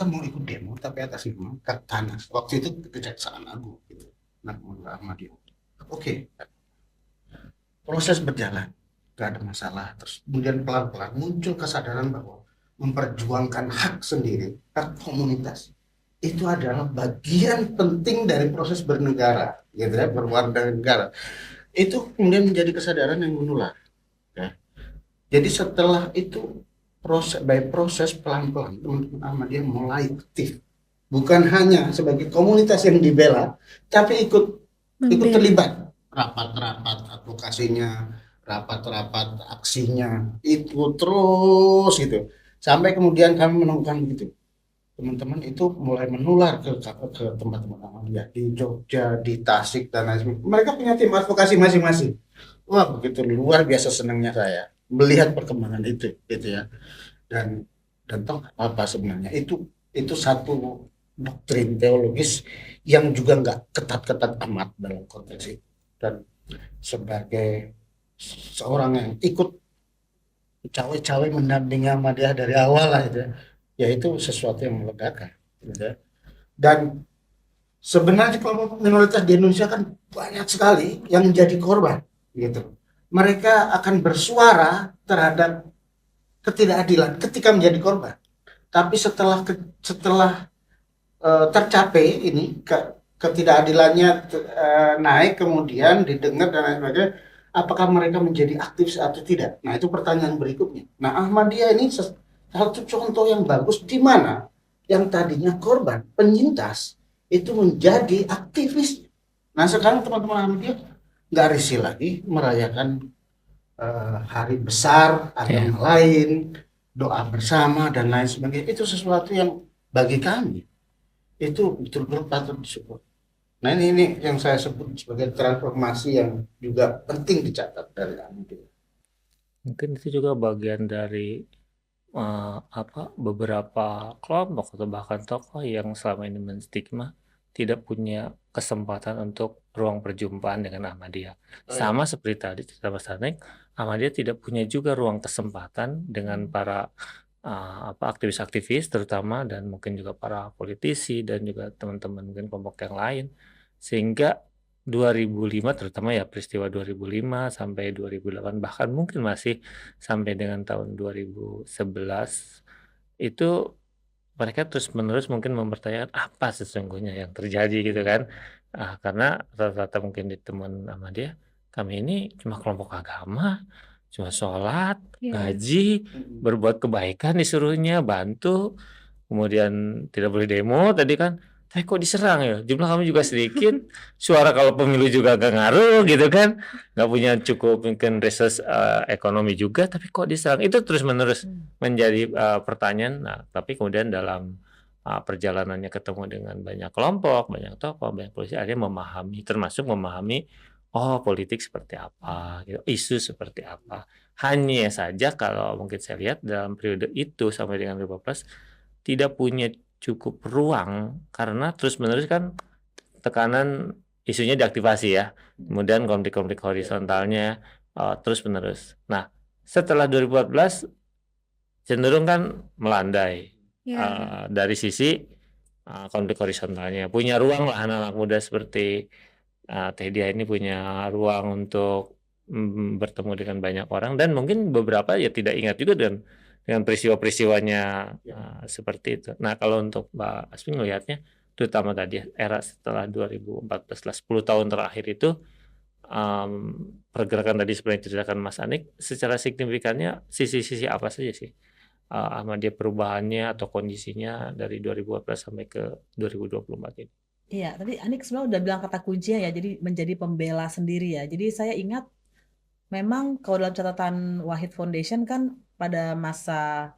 Speaker 4: mau ikut demo tapi atas nama Gak Tanah. Waktu itu Kejaksaan Agung gitu. Anak muda Ahmadiyah. Oke. Proses berjalan. Gak ada masalah. Terus kemudian pelan-pelan muncul kesadaran bahwa memperjuangkan hak sendiri, hak komunitas itu adalah bagian penting dari proses bernegara, gitu ya, berwarga negara. Itu kemudian menjadi kesadaran yang menular. Ya. Jadi setelah itu proses pelan-pelan teman-teman Ahmadiyah mulai aktif, bukan hanya sebagai komunitas yang dibela, tapi ikut terlibat rapat-rapat advokasinya, rapat-rapat aksinya itu terus gitu sampai kemudian kami menemukan begitu teman-teman itu mulai menular ke tempat-tempat Ahmadiyah di Jogja, di Tasik dan lain sebagainya. Mereka punya tim advokasi masing-masing. Wah begitu luar biasa senangnya saya melihat perkembangan itu gitu ya. Dan toh apa sebenarnya itu satu doktrin teologis yang juga nggak ketat-ketat amat dalam konteks itu. Dan sebagai seorang yang ikut cawe-cawe mendampingi Ahmadiyah dari awal lah gitu ya itu sesuatu yang melegakan gitu ya. Dan sebenarnya kelompok minoritas di Indonesia kan banyak sekali yang menjadi korban gitu. Mereka akan bersuara terhadap ketidakadilan ketika menjadi korban. Tapi setelah tercapai ini ketidakadilannya naik kemudian didengar dan lain sebagainya, apakah mereka menjadi aktif atau tidak? Nah, itu pertanyaan berikutnya. Nah, Ahmadiyah ini satu contoh yang bagus di mana yang tadinya korban, penyintas, itu menjadi aktivis. Nah, sekarang teman-teman Ahmadiyah nggak risih lagi merayakan hari besar, agama lain, doa bersama, dan lain sebagainya. Itu sesuatu yang bagi kami itu betul-betul patut disyukur. Nah, ini yang saya sebut sebagai transformasi yang juga penting dicatat dari Ahmadiyah.
Speaker 1: Mungkin itu juga bagian dari beberapa kelompok atau bahkan tokoh yang selama ini menstigma tidak punya kesempatan untuk ruang perjumpaan dengan Ahmadiyah. Sama seperti tadi cerita Mas Hanik, Ahmadiyah tidak punya juga ruang kesempatan dengan para aktivis-aktivis terutama, dan mungkin juga para politisi dan juga teman-teman mungkin kelompok yang lain, sehingga 2005 terutama ya, peristiwa 2005 sampai 2008 bahkan mungkin masih sampai dengan tahun 2011 itu mereka terus-menerus mungkin mempertanyakan apa sesungguhnya yang terjadi gitu kan. Karena rata-rata mungkin di teman Ahmadiyah, kami ini cuma kelompok agama, cuma sholat, ngaji, berbuat kebaikan disuruhnya, bantu, kemudian tidak boleh demo tadi kan. Tapi kok diserang ya? Jumlah kami juga sedikit, suara kalau pemilu juga gak ngaruh gitu kan, gak punya cukup mungkin resource ekonomi juga, tapi kok diserang? Itu terus-menerus menjadi pertanyaan. Nah, tapi kemudian dalam perjalanannya ketemu dengan banyak kelompok, banyak tokoh, banyak polisi, akhirnya memahami, termasuk memahami politik seperti apa, gitu, isu seperti apa. Hanya saja kalau mungkin saya lihat dalam periode itu sampai dengan 2015 tidak punya cukup ruang karena terus-menerus kan tekanan isunya diaktifasi ya. Kemudian konflik-konflik horizontalnya terus-menerus. Nah, setelah 2014 cenderung kan melandai dari sisi konflik horizontalnya. Punya ruang lah anak-anak muda seperti Teh Dia ini punya ruang untuk bertemu dengan banyak orang, dan mungkin beberapa ya tidak ingat juga dengan peristiwa-peristiwanya seperti itu. Nah, kalau untuk Mbak Asmi melihatnya, terutama tadi era setelah 2014 lah, 10 tahun terakhir itu pergerakan tadi seperti yang diceritakan Mas Anik, secara signifikannya sisi-sisi apa saja sih Ahmadiyah perubahannya atau kondisinya dari 2014 sampai ke 2024 ini?
Speaker 3: Iya, tadi Anik sebenarnya udah bilang kata kuncinya ya, jadi menjadi pembela sendiri ya. Jadi saya ingat memang kalau dalam catatan Wahid Foundation kan pada masa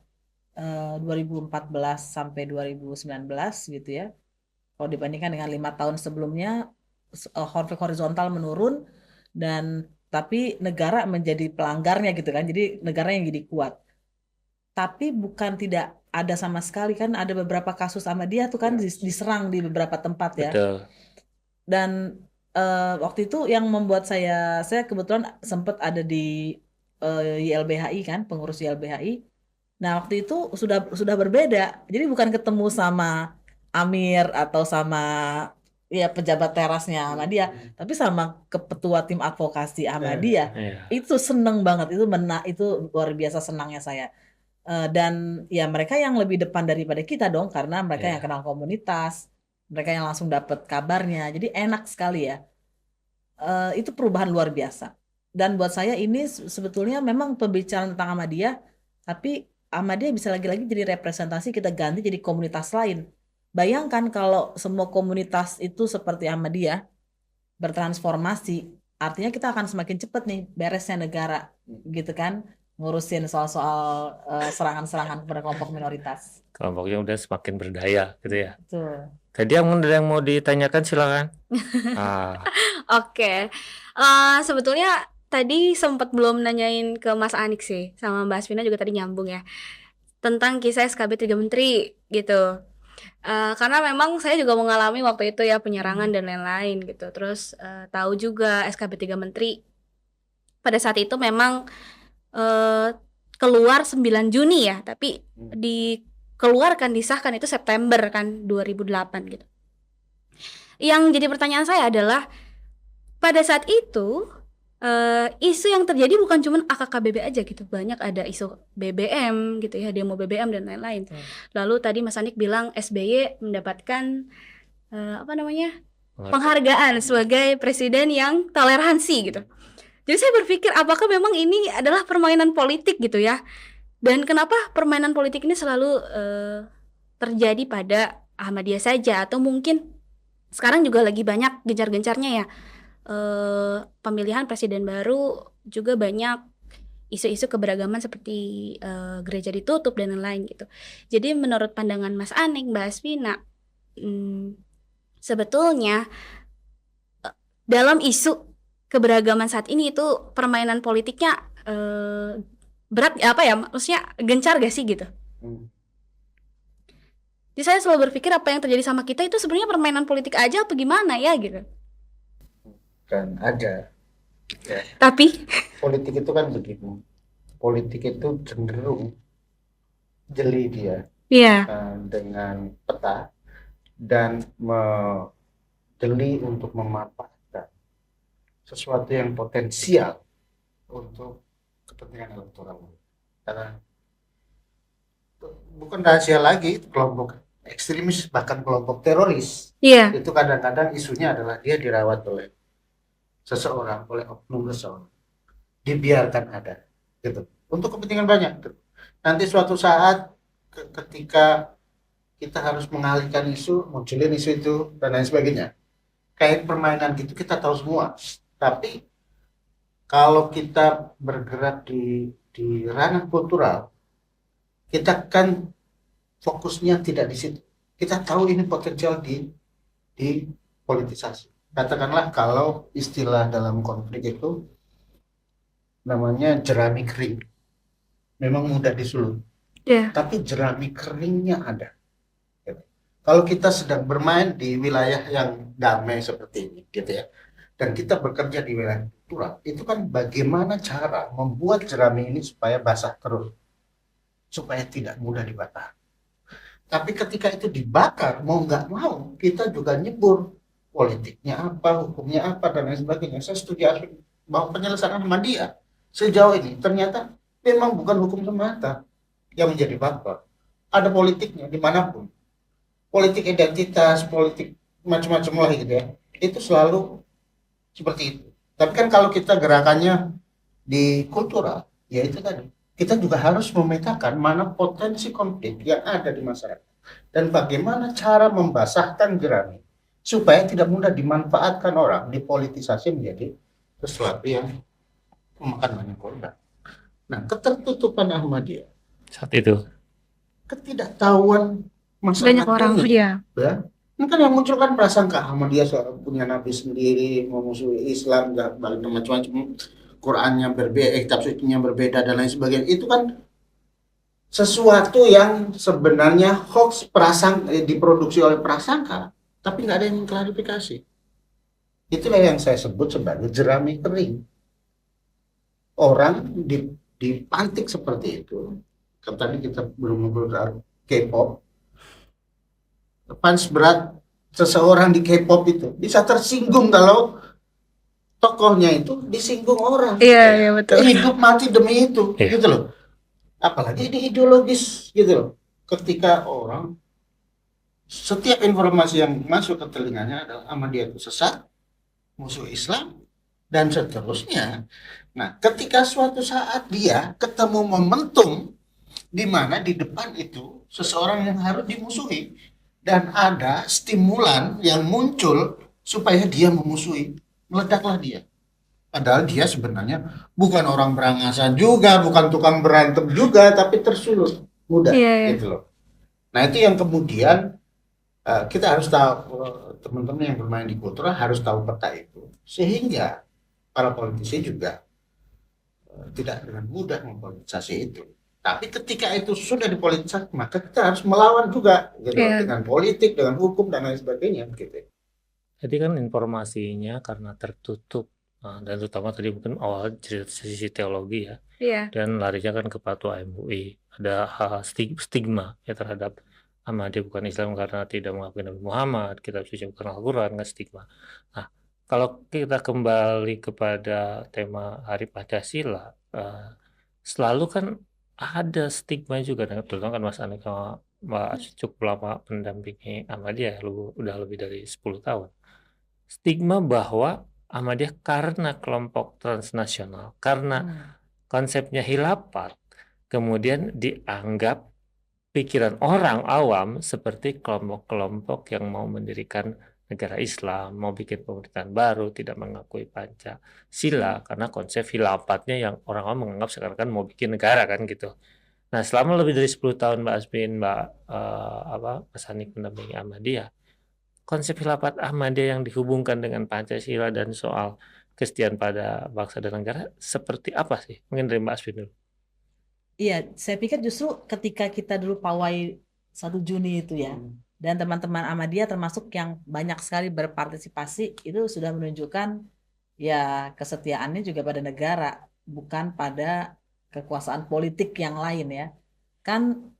Speaker 3: 2014 sampai 2019 gitu ya. Kalau dibandingkan dengan 5 tahun sebelumnya, konflik horizontal menurun dan tapi negara menjadi pelanggarnya gitu kan. Jadi negara yang jadi kuat. Tapi bukan tidak ada sama sekali, kan ada beberapa kasus Ahmadiyah tuh kan diserang di beberapa tempat ya.
Speaker 1: Betul.
Speaker 3: Dan waktu itu yang membuat saya kebetulan sempat ada di YLBHI kan, pengurus YLBHI. Nah, waktu itu sudah berbeda. Jadi bukan ketemu sama Amir atau sama ya pejabat terasnya Ahmadiyah, tapi sama ketua tim advokasi Ahmadiyah. Itu seneng banget, itu luar biasa senangnya saya. Dan ya mereka yang lebih depan daripada kita dong, karena mereka yang kenal komunitas, mereka yang langsung dapat kabarnya, jadi enak sekali ya. Itu perubahan luar biasa. Dan buat saya ini sebetulnya memang pembicaraan tentang Ahmadiyah, tapi Ahmadiyah bisa lagi-lagi jadi representasi, kita ganti jadi komunitas lain. Bayangkan kalau semua komunitas itu seperti Ahmadiyah bertransformasi, artinya kita akan semakin cepat nih beresnya negara gitu kan, ngurusin soal-soal serangan-serangan kepada kelompok minoritas.
Speaker 1: Kelompoknya udah semakin berdaya gitu ya.
Speaker 3: Betul.
Speaker 1: Tadi yang mau ditanyakan silakan.
Speaker 2: Oke. Sebetulnya tadi sempat belum nanyain ke Mas Anik sih, sama Mbak Asvina juga tadi nyambung ya, tentang kisah SKB 3 Menteri gitu. Karena memang saya juga mengalami waktu itu ya penyerangan dan lain-lain gitu. Terus tahu juga SKB 3 Menteri pada saat itu memang keluar 9 Juni ya, tapi dikeluarkan, disahkan itu September kan 2008 gitu. Yang jadi pertanyaan saya adalah pada saat itu isu yang terjadi bukan cuma AKKBB aja gitu, banyak ada isu BBM gitu ya, demo BBM dan lain-lain. Lalu tadi Mas Anik bilang SBY mendapatkan penghargaan sebagai presiden yang toleransi gitu. Jadi saya berpikir apakah memang ini adalah permainan politik gitu ya? Dan kenapa permainan politik ini selalu terjadi pada Ahmadiyah saja, atau mungkin sekarang juga lagi banyak gencar-gencarnya ya pemilihan presiden baru, juga banyak isu-isu keberagaman seperti gereja ditutup dan lain-lain gitu. Jadi menurut pandangan Mas Anik, Mbak Asvina, sebetulnya dalam isu keberagaman saat ini itu permainan politiknya berat apa ya, maksudnya gencar gak sih gitu. Jadi saya selalu berpikir apa yang terjadi sama kita itu sebenarnya permainan politik aja apa gimana ya gitu.
Speaker 4: Kan ada ya,
Speaker 2: Tapi
Speaker 4: politik itu kan begini, politik itu cenderung jeli dia
Speaker 2: iya,
Speaker 4: dengan peta dan jeli untuk memanfaatkan sesuatu yang potensial untuk kepentingan elektoral. Karena bukan rahasia lagi, kelompok ekstremis bahkan kelompok teroris
Speaker 2: iya,
Speaker 4: itu kadang-kadang isunya adalah dia dirawat oleh seseorang, oleh oknum seseorang, dibiarkan ada gitu untuk kepentingan banyak gitu. Nanti suatu saat ketika kita harus mengalihkan isu, munculin isu itu dan lain sebagainya, kayak permainan gitu kita tahu semua. Tapi kalau kita bergerak di ranah kultural, kita kan fokusnya tidak di situ. Kita tahu ini potensial di politisasi. Katakanlah kalau istilah dalam konflik itu namanya jerami kering. Memang mudah disulut,
Speaker 2: iya,
Speaker 4: tapi jerami keringnya ada. Kalau kita sedang bermain di wilayah yang damai seperti ini, gitu ya, dan kita bekerja di wilayah kultural, itu kan bagaimana cara membuat jerami ini supaya basah terus, supaya tidak mudah dibakar. Tapi ketika itu dibakar, mau nggak mau, kita juga nyebur politiknya apa, hukumnya apa, dan lain sebagainya. Saya setuju bahwa penyelesaian Ahmadiyah sejauh ini ternyata memang bukan hukum semata yang menjadi faktor. Ada politiknya dimanapun. Politik identitas, politik macam-macam lah gitu ya. Itu selalu seperti itu. Tapi kan kalau kita gerakannya di kultural, ya itu tadi. Kita juga harus memetakan mana potensi konflik yang ada di masyarakat dan bagaimana cara membasahkan jerami supaya tidak mudah dimanfaatkan orang, dipolitisasi menjadi sesuatu yang memakan banyak korban. Nah, ketertutupan Ahmadiyah,
Speaker 1: saat itu.
Speaker 4: ketidaktahuan masyarakat
Speaker 2: banyak orang
Speaker 4: ini,
Speaker 2: ya.
Speaker 4: ya, ini kan yang muncul kan prasangka Ahmadiyah punya nabi sendiri, memusuhi Islam, balik macam-macam, Qurannya berbeda, kitab sucinya berbeda dan lain sebagainya. Itu kan sesuatu yang sebenarnya hoax, diproduksi oleh prasangka, tapi nggak ada yang mengklarifikasi. Itulah yang saya sebut sebagai jerami kering. Orang dipantik seperti itu. Kan tadi kita belum ngobrol K-pop. Fans berat seseorang di K-pop itu bisa tersinggung kalau tokohnya itu disinggung orang.
Speaker 2: Iya, betul.
Speaker 4: Hidup mati demi itu,
Speaker 1: Iya.
Speaker 4: gitu loh. Apalagi ini ideologis, gitu loh. Ketika orang, setiap informasi yang masuk ke telinganya adalah Ahmadiyah itu sesat, musuh Islam, dan seterusnya. Nah, ketika suatu saat dia ketemu momentum di mana di depan itu seseorang yang harus dimusuhi dan ada stimulan yang muncul supaya dia memusuhi, meledaklah dia. Padahal dia sebenarnya bukan orang berangasan juga, bukan tukang berantem juga, tapi tersulut mudah,
Speaker 2: Iya.
Speaker 4: gitu loh. Nah, itu yang kemudian kita harus tahu, teman-teman yang bermain di kultural harus tahu peta itu, sehingga para politisi juga tidak dengan mudah mempolitisasi itu. Tapi ketika itu sudah dipolitisasi, maka kita harus melawan juga, gitu,
Speaker 2: Iya.
Speaker 4: dengan politik, dengan hukum dan lain sebagainya, gitu.
Speaker 1: Jadi kan informasinya karena tertutup, dan terutama tadi mungkin awal cerita sisi teologi ya,
Speaker 2: Iya.
Speaker 1: dan larinya kan ke fatwa MUI. Ada hal stigma ya terhadap Ahmadiyah bukan Islam karena tidak mengakui Nabi Muhammad, kitab suci bukan Al-Quran, kan stigma. Nah, kalau kita kembali kepada tema Hari Pancasila, selalu kan ada stigma juga, terutama kan Mas Anik sama Mbak cukup lama pendampingi Ahmadiyah, udah lebih dari 10 tahun. stigma bahwa Ahmadiyah karena kelompok transnasional, karena konsepnya khilafat, kemudian dianggap pikiran orang awam seperti kelompok-kelompok yang mau mendirikan negara Islam, mau bikin pemerintahan baru, tidak mengakui Pancasila, karena konsep khilafatnya yang orang awam menganggap sekarang kan mau bikin negara kan gitu. Nah, selama lebih dari 10 tahun Mbak Asvin, Mas Hanik mendampingi Ahmadiyah, konsep khilafat Ahmadiyah yang dihubungkan dengan Pancasila dan soal kesetiaan pada bangsa dan negara seperti apa sih? Mungkin dari Mbak Asvin dulu.
Speaker 3: Iya, saya pikir justru ketika kita dulu pawai 1 Juni itu ya, dan teman-teman Ahmadiyah termasuk yang banyak sekali berpartisipasi, itu sudah menunjukkan ya kesetiaannya juga pada negara, bukan pada kekuasaan politik yang lain ya. Kan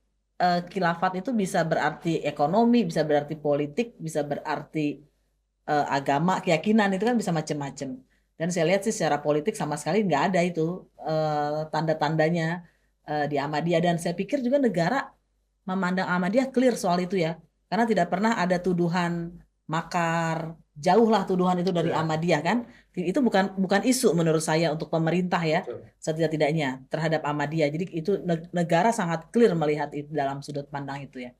Speaker 3: khilafat itu bisa berarti ekonomi, bisa berarti politik, bisa berarti agama, keyakinan, itu kan bisa macam-macam. Dan saya lihat sih secara politik sama sekali nggak ada itu tanda-tandanya di Ahmadiyah. Dan saya pikir juga negara memandang Ahmadiyah clear soal itu ya, karena tidak pernah ada tuduhan makar, jauhlah tuduhan itu dari Ahmadiyah kan. Itu bukan isu menurut saya untuk pemerintah ya, setidak-tidaknya terhadap Ahmadiyah. Jadi itu negara sangat clear melihat itu dalam sudut pandang itu ya.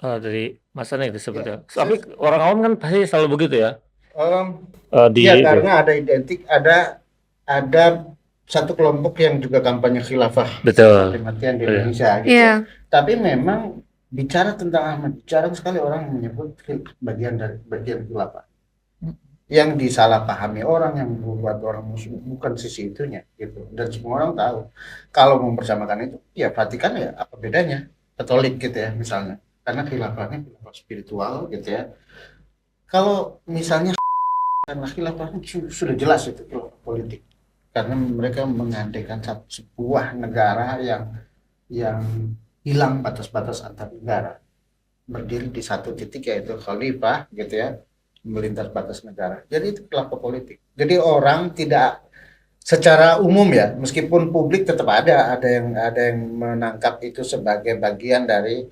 Speaker 1: Dari Mas Hanik itu seperti apa? Tapi orang awam kan pasti selalu begitu ya.
Speaker 4: Ya karena ada identik, ada satu kelompok yang juga kampanye khilafah mati-matian di Indonesia gitu. Tapi memang bicara tentang Ahmad, jarang sekali orang menyebut bagian khilafah. Yang disalahpahami orang, yang membuat orang musuh, bukan sisi itunya gitu. Dan semua orang tahu kalau mempersamakan itu, ya Vatikan ya apa bedanya Katolik gitu ya misalnya, karena khilafahnya khilafah spiritual gitu ya. Kalau misalnya karena khilafahnya sudah jelas itu khilafah politik, karena mereka mengandaikan sebuah negara yang hilang batas-batas antar negara, berdiri di satu titik yaitu khalifah gitu ya, melintas batas negara. Jadi itu khilafah politik. Jadi orang tidak secara umum ya, meskipun publik tetap ada yang menangkap itu sebagai bagian dari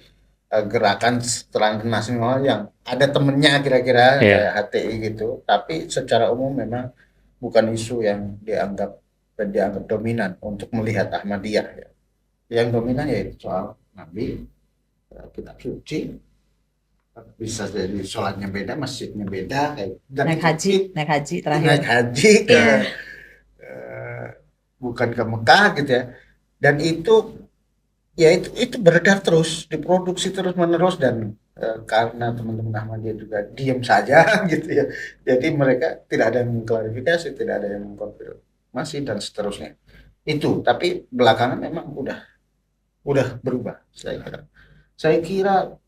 Speaker 4: gerakan transnasional yang ada temennya kira-kira kayak HTI gitu. Tapi secara umum memang bukan isu yang dianggap dominan untuk melihat Ahmadiyah ya. Yang dominan yaitu soal Nabi, kitab suci, bisa jadi sholatnya beda, masjidnya beda,
Speaker 3: naik haji terakhir.
Speaker 4: Naik haji bukan ke Mekah gitu ya. Dan itu beredar terus, diproduksi terus menerus, dan karena teman-teman Ahmadiyah juga diam saja gitu ya. Jadi mereka tidak ada yang mengklarifikasi, tidak ada yang mengkonfirmasi dan seterusnya. Itu, tapi belakangan memang udah berubah saya kira.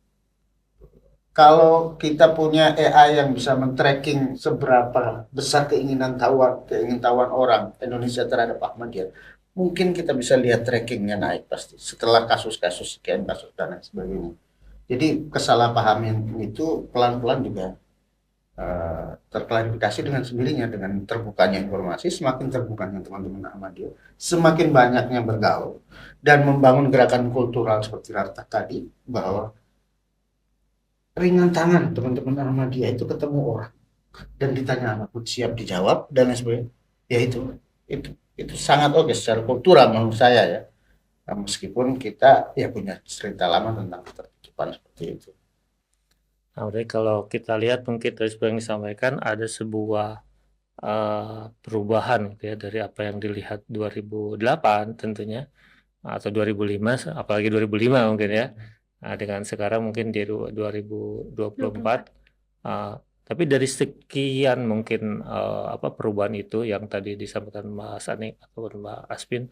Speaker 4: Kalau kita punya AI yang bisa men-tracking seberapa besar keinginan tawan orang Indonesia terhadap Ahmadiyah, mungkin kita bisa lihat trackingnya naik pasti setelah kasus-kasus sekian kasus dan lain sebagainya. Jadi kesalahpahaman itu pelan-pelan juga terklarifikasi dengan sendirinya, dengan terbukanya informasi. Semakin terbukanya teman-teman Ahmadiyah, semakin banyaknya bergaul dan membangun gerakan kultural seperti Rarta tadi, bahwa ringan tangan teman-teman Ahmadiyah itu ketemu orang dan ditanya apapun siap dijawab dan lain sebagainya. Ya itu sangat oke secara kultural menurut saya ya. Nah, meskipun kita ya punya cerita lama tentang ketertutupan seperti itu.
Speaker 1: Nah, jadi kalau kita lihat mungkin dari seperti yang disampaikan ada sebuah perubahan gitu ya, dari apa yang dilihat 2008 tentunya atau 2005, apalagi 2005 mungkin ya. Nah, dengan sekarang mungkin di 2024, tapi dari sekian mungkin perubahan itu yang tadi disampaikan Mas Anik atau Mbak Asvin,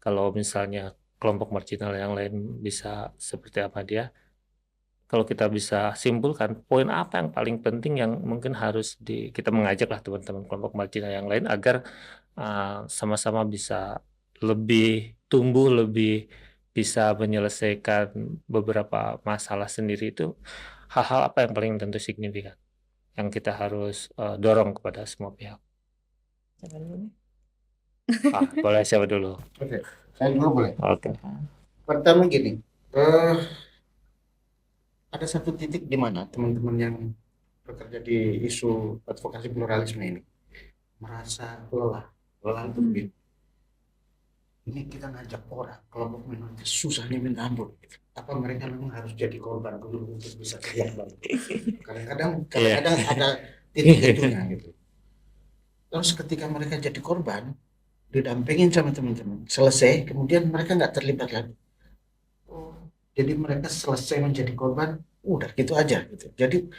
Speaker 1: kalau misalnya kelompok marginal yang lain bisa seperti Ahmadiyah, kalau kita bisa simpulkan poin apa yang paling penting yang mungkin harus kita mengajaklah teman-teman kelompok marginal yang lain agar sama-sama bisa lebih tumbuh, lebih bisa menyelesaikan beberapa masalah sendiri. Itu hal-hal apa yang paling tentu signifikan yang kita harus dorong kepada semua pihak?
Speaker 3: Siapa dulu nih?
Speaker 1: Boleh siapa dulu?
Speaker 4: Oke, saya dulu boleh.
Speaker 1: Oke.
Speaker 4: Pertama gini, ada satu titik di mana teman-teman yang bekerja di isu advokasi pluralisme ini merasa lelah untuk begini. Ini kita ngajak orang kelompok minoritas susahnya minta ampun. Apa mereka memang harus jadi korban dulu untuk bisa kelihatan? Kadang-kadang ada titik itunya gitu. Terus ketika mereka jadi korban, didampingin sama teman-teman, selesai, kemudian mereka nggak terlibat lagi. Jadi mereka selesai menjadi korban, udah gitu aja gitu. Jadi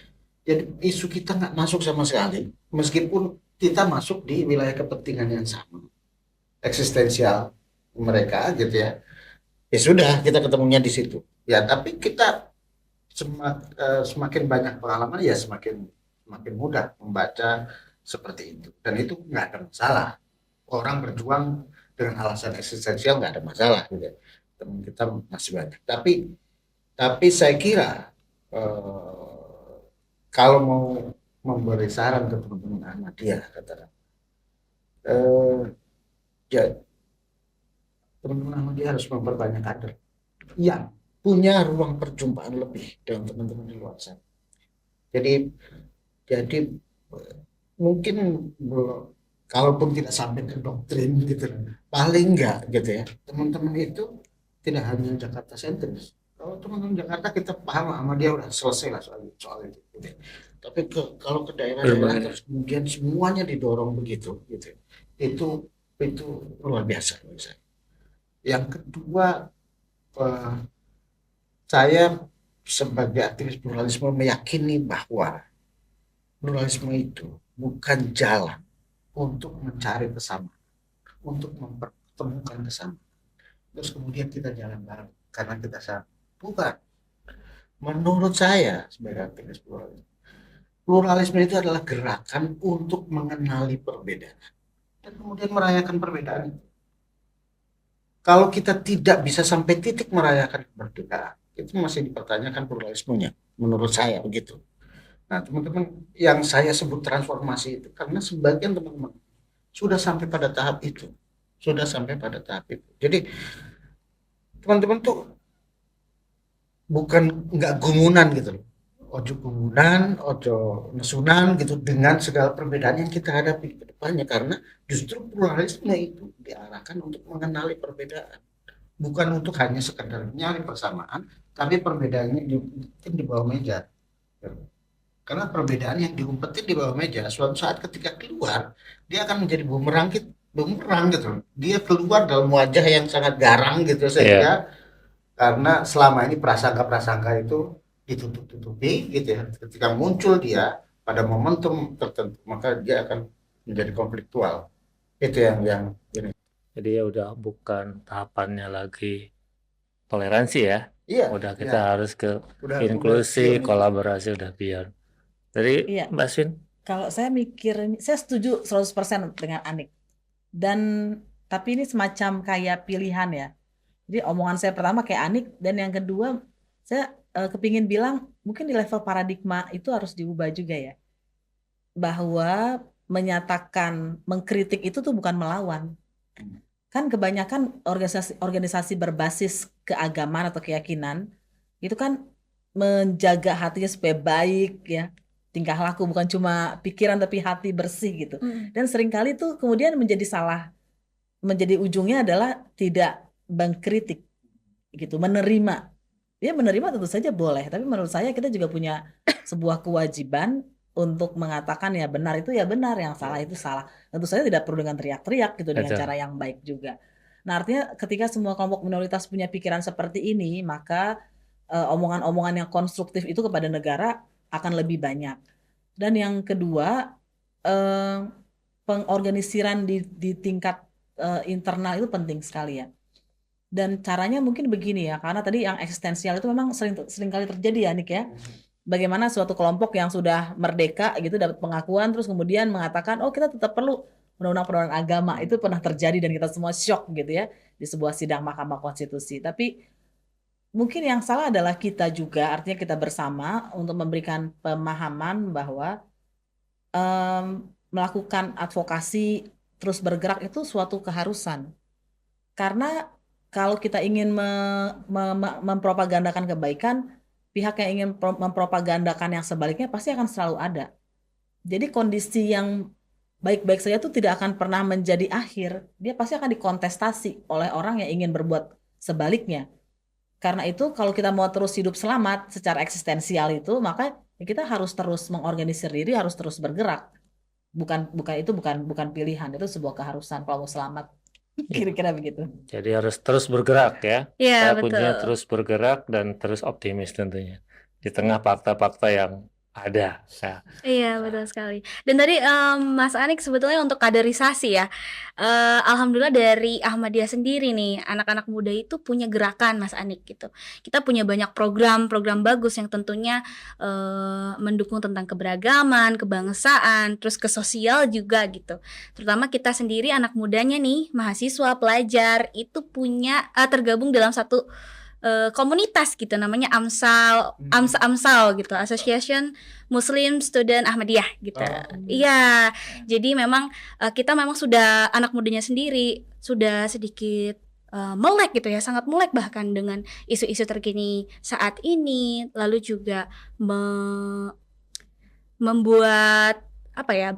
Speaker 4: isu kita nggak masuk sama sekali, meskipun kita masuk di wilayah kepentingan yang sama, eksistensial mereka gitu ya. Ya sudah, kita ketemunya di situ. Ya, tapi kita semakin banyak pengalaman ya semakin mudah membaca seperti itu. Dan itu nggak ada masalah. Orang berjuang dengan alasan eksistensial nggak ada masalah gitu. Teman kita masih banyak. Tapi saya kira kalau mau memberi saran ke teman-teman Ahmadiyah, katakan, ya teman-teman Ahmadiyah harus memperbanyak kader yang punya ruang perjumpaan lebih dengan teman-teman di luar sana. Jadi mungkin kalaupun tidak sampai ke doktrin gitu, paling enggak gitu ya, teman-teman itu tidak hanya Jakarta sentris. Kalau teman-teman Jakarta kita paham sama dia udah selesai lah soal itu. Gitu. Tapi kalau ke daerah-daerah terus kemudian semuanya didorong begitu gitu, itu luar biasa menurut saya. Yang kedua, saya sebagai aktivis pluralisme meyakini bahwa pluralisme itu bukan jalan untuk mencari kesamaan, untuk mempertemukan kesamaan. Terus kemudian kita jalan bareng karena kita sama. Bukan. Menurut saya sebagai aktivis pluralisme itu adalah gerakan untuk mengenali perbedaan dan kemudian merayakan perbedaan itu. Kalau kita tidak bisa sampai titik merayakan kemerdekaan, itu masih dipertanyakan pluralismenya, menurut saya begitu. Nah, teman-teman yang saya sebut transformasi itu karena sebagian teman-teman sudah sampai pada tahap itu. Jadi teman-teman tuh bukan nggak gumunan gitu loh. Ojo gumunan, ojo nesunan gitu dengan segala perbedaan yang kita hadapi ke depannya, karena justru pluralisme itu diarahkan untuk mengenali perbedaan. Bukan untuk hanya sekedar nyari persamaan, tapi perbedaannya di bawah meja. Karena perbedaan yang diumpetin di bawah meja, suatu saat ketika keluar, dia akan menjadi bumerang gitu. Dia keluar dalam wajah yang sangat garang gitu, sehingga karena selama ini prasangka-prasangka itu ditutup-tutupi gitu ya. Ketika muncul dia pada momentum tertentu, maka dia akan menjadi konfliktual. Itu yang ini.
Speaker 1: Jadi ya udah bukan tahapannya lagi toleransi ya.
Speaker 4: Iya,
Speaker 1: Udah kita harus ke
Speaker 4: udah
Speaker 1: inklusi, kolaborasi udah beyond. Jadi
Speaker 3: Iya.
Speaker 1: Mbak Swin,
Speaker 3: Kalau saya mikir, saya setuju 100% dengan Anik. Tapi ini semacam kayak pilihan ya. Jadi omongan saya pertama kayak Anik, dan yang kedua saya kepingin bilang mungkin di level paradigma itu harus diubah juga ya. Bahwa menyatakan mengkritik itu tuh bukan melawan. Kan kebanyakan organisasi berbasis keagamaan atau keyakinan itu kan menjaga hatinya supaya baik ya, tingkah laku bukan cuma pikiran tapi hati bersih gitu. Dan seringkali tuh kemudian menjadi ujungnya adalah tidak mengkritik gitu, menerima. Ya menerima tentu saja boleh, tapi menurut saya kita juga punya sebuah kewajiban untuk mengatakan ya benar itu ya benar, yang salah itu salah. Tentu saja tidak perlu dengan teriak-teriak gitu, dengan cara yang baik juga. Nah, artinya ketika semua kelompok minoritas punya pikiran seperti ini, maka omongan-omongan yang konstruktif itu kepada negara akan lebih banyak. Dan yang kedua, pengorganisiran di tingkat internal itu penting sekali ya. Dan caranya mungkin begini ya, karena tadi yang eksistensial itu memang sering kali terjadi ya, Nik ya. Bagaimana suatu kelompok yang sudah merdeka gitu dapat pengakuan terus kemudian mengatakan oh kita tetap perlu undang-undang agama, itu pernah terjadi dan kita semua shock gitu ya di sebuah sidang Mahkamah Konstitusi. Tapi mungkin yang salah adalah kita juga, artinya kita bersama untuk memberikan pemahaman bahwa melakukan advokasi terus bergerak itu suatu keharusan. Karena kalau kita ingin mempropagandakan kebaikan, pihak yang ingin mempropagandakan yang sebaliknya pasti akan selalu ada. Jadi kondisi yang baik-baik saja itu tidak akan pernah menjadi akhir. Dia pasti akan dikontestasi oleh orang yang ingin berbuat sebaliknya. Karena itu kalau kita mau terus hidup selamat secara eksistensial itu, maka ya kita harus terus mengorganisir diri, harus terus bergerak. Bukan pilihan, itu sebuah keharusan kalau mau selamat. Kira-kira begitu.
Speaker 1: Jadi harus terus bergerak ya.
Speaker 2: Iya,
Speaker 1: Kita kuncinya
Speaker 2: betul.
Speaker 1: terus bergerak dan terus optimis tentunya. Di tengah fakta-fakta yang ada. Ya.
Speaker 2: Iya, betul sekali. Dan tadi Mas Anik sebetulnya untuk kaderisasi ya, alhamdulillah dari Ahmadiyah sendiri nih, anak-anak muda itu punya gerakan Mas Anik gitu. Kita punya banyak program bagus yang tentunya mendukung tentang keberagaman, kebangsaan, terus ke sosial juga gitu. Terutama kita sendiri anak mudanya nih, mahasiswa, pelajar itu punya tergabung dalam satu komunitas gitu namanya AMSAL gitu, Association Muslim Student Ahmadiyah gitu. Iya. Jadi memang kita memang sudah anak mudanya sendiri sudah sedikit melek gitu ya, sangat melek bahkan dengan isu-isu terkini saat ini, lalu juga membuat apa ya,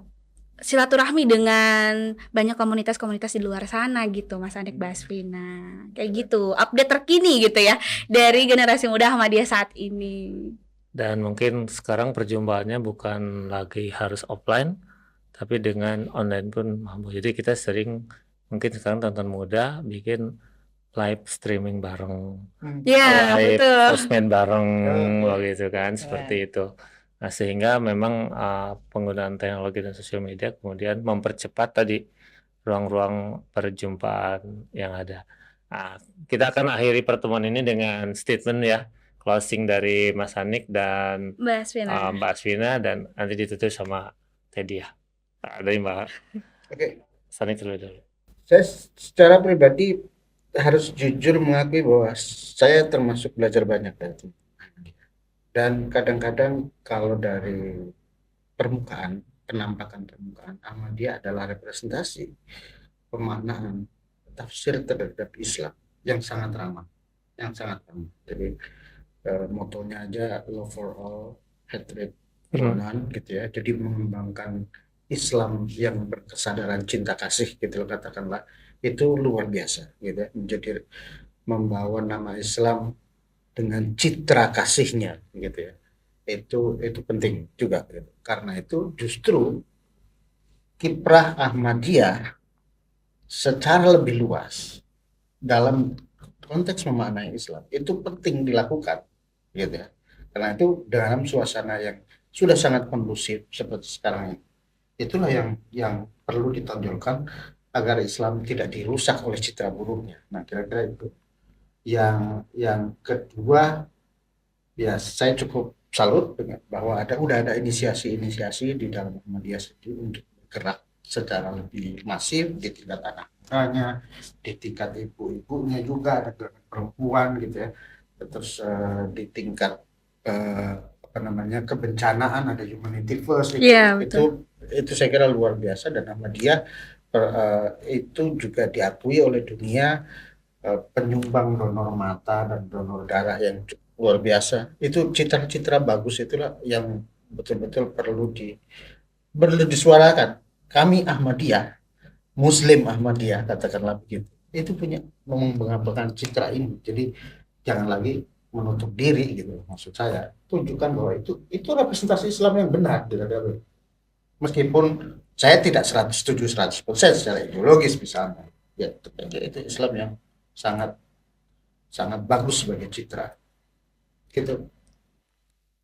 Speaker 2: silaturahmi dengan banyak komunitas-komunitas di luar sana gitu, Mas Anik Basvina. Kayak gitu, update terkini gitu ya dari generasi muda Ahmadiyah saat ini.
Speaker 1: Dan mungkin sekarang perjumpaannya bukan lagi harus offline, tapi dengan online pun mampu. Jadi kita sering, mungkin sekarang teman-teman muda bikin live streaming bareng,
Speaker 2: Ya,
Speaker 1: live
Speaker 2: betul.
Speaker 1: sosmed bareng, begitu kan, seperti itu. Nah, sehingga memang penggunaan teknologi dan sosial media kemudian mempercepat tadi ruang-ruang perjumpaan yang ada. Nah, kita akan akhiri pertemuan ini dengan statement ya, closing dari Mas Anik dan Mbak Asvina, dan nanti ditutup sama Teddy ya. Dari Mbak
Speaker 4: Oke,
Speaker 1: Anik terlebih dahulu.
Speaker 4: saya secara pribadi harus jujur mengakui bahwa saya termasuk belajar banyak dari itu. Dan kadang-kadang kalau dari penampakan permukaan, Ahmadiyah adalah representasi pemaknaan tafsir terhadap Islam yang sangat ramah, Jadi motonya aja love for all, hatred for none gitu ya. Jadi mengembangkan Islam yang berkesadaran cinta kasih gitu loh, katakanlah, itu luar biasa gitu ya. Menjadi membawa nama Islam dengan citra kasihnya gitu ya, itu penting juga gitu. Karena itu justru kiprah Ahmadiyah secara lebih luas dalam konteks memaknai Islam itu penting dilakukan gitu ya, karena itu dalam suasana yang sudah sangat kondusif seperti sekarang ini, itulah yang perlu ditonjolkan agar Islam tidak dirusak oleh citra buruknya. Nah, kira-kira itu. Yang kedua, ya saya cukup salut dengan bahwa udah ada inisiasi di dalam Muhammadiyah sendiri untuk bergerak secara lebih masif di tingkat anak mudanya, di tingkat ibu-ibunya juga ada gerakan perempuan gitu ya. Terus di tingkat kebencanaan ada humanity first gitu.
Speaker 2: Iya, betul.
Speaker 4: Itu saya kira luar biasa, dan Ahmadiyah itu juga diakui oleh dunia, penyumbang donor mata dan donor darah yang luar biasa. Itu citra-citra bagus itulah yang betul-betul perlu disuarakan. Kami Ahmadiyah, Muslim Ahmadiyah, katakanlah begitu, itu punya mengembangkan citra ini. Jadi jangan lagi menutup diri gitu. Maksud saya tunjukkan bahwa itu representasi Islam yang benar. Meskipun saya tidak setuju 100% secara ideologis misalnya, ya itu Islam yang sangat bagus sebagai citra gitu.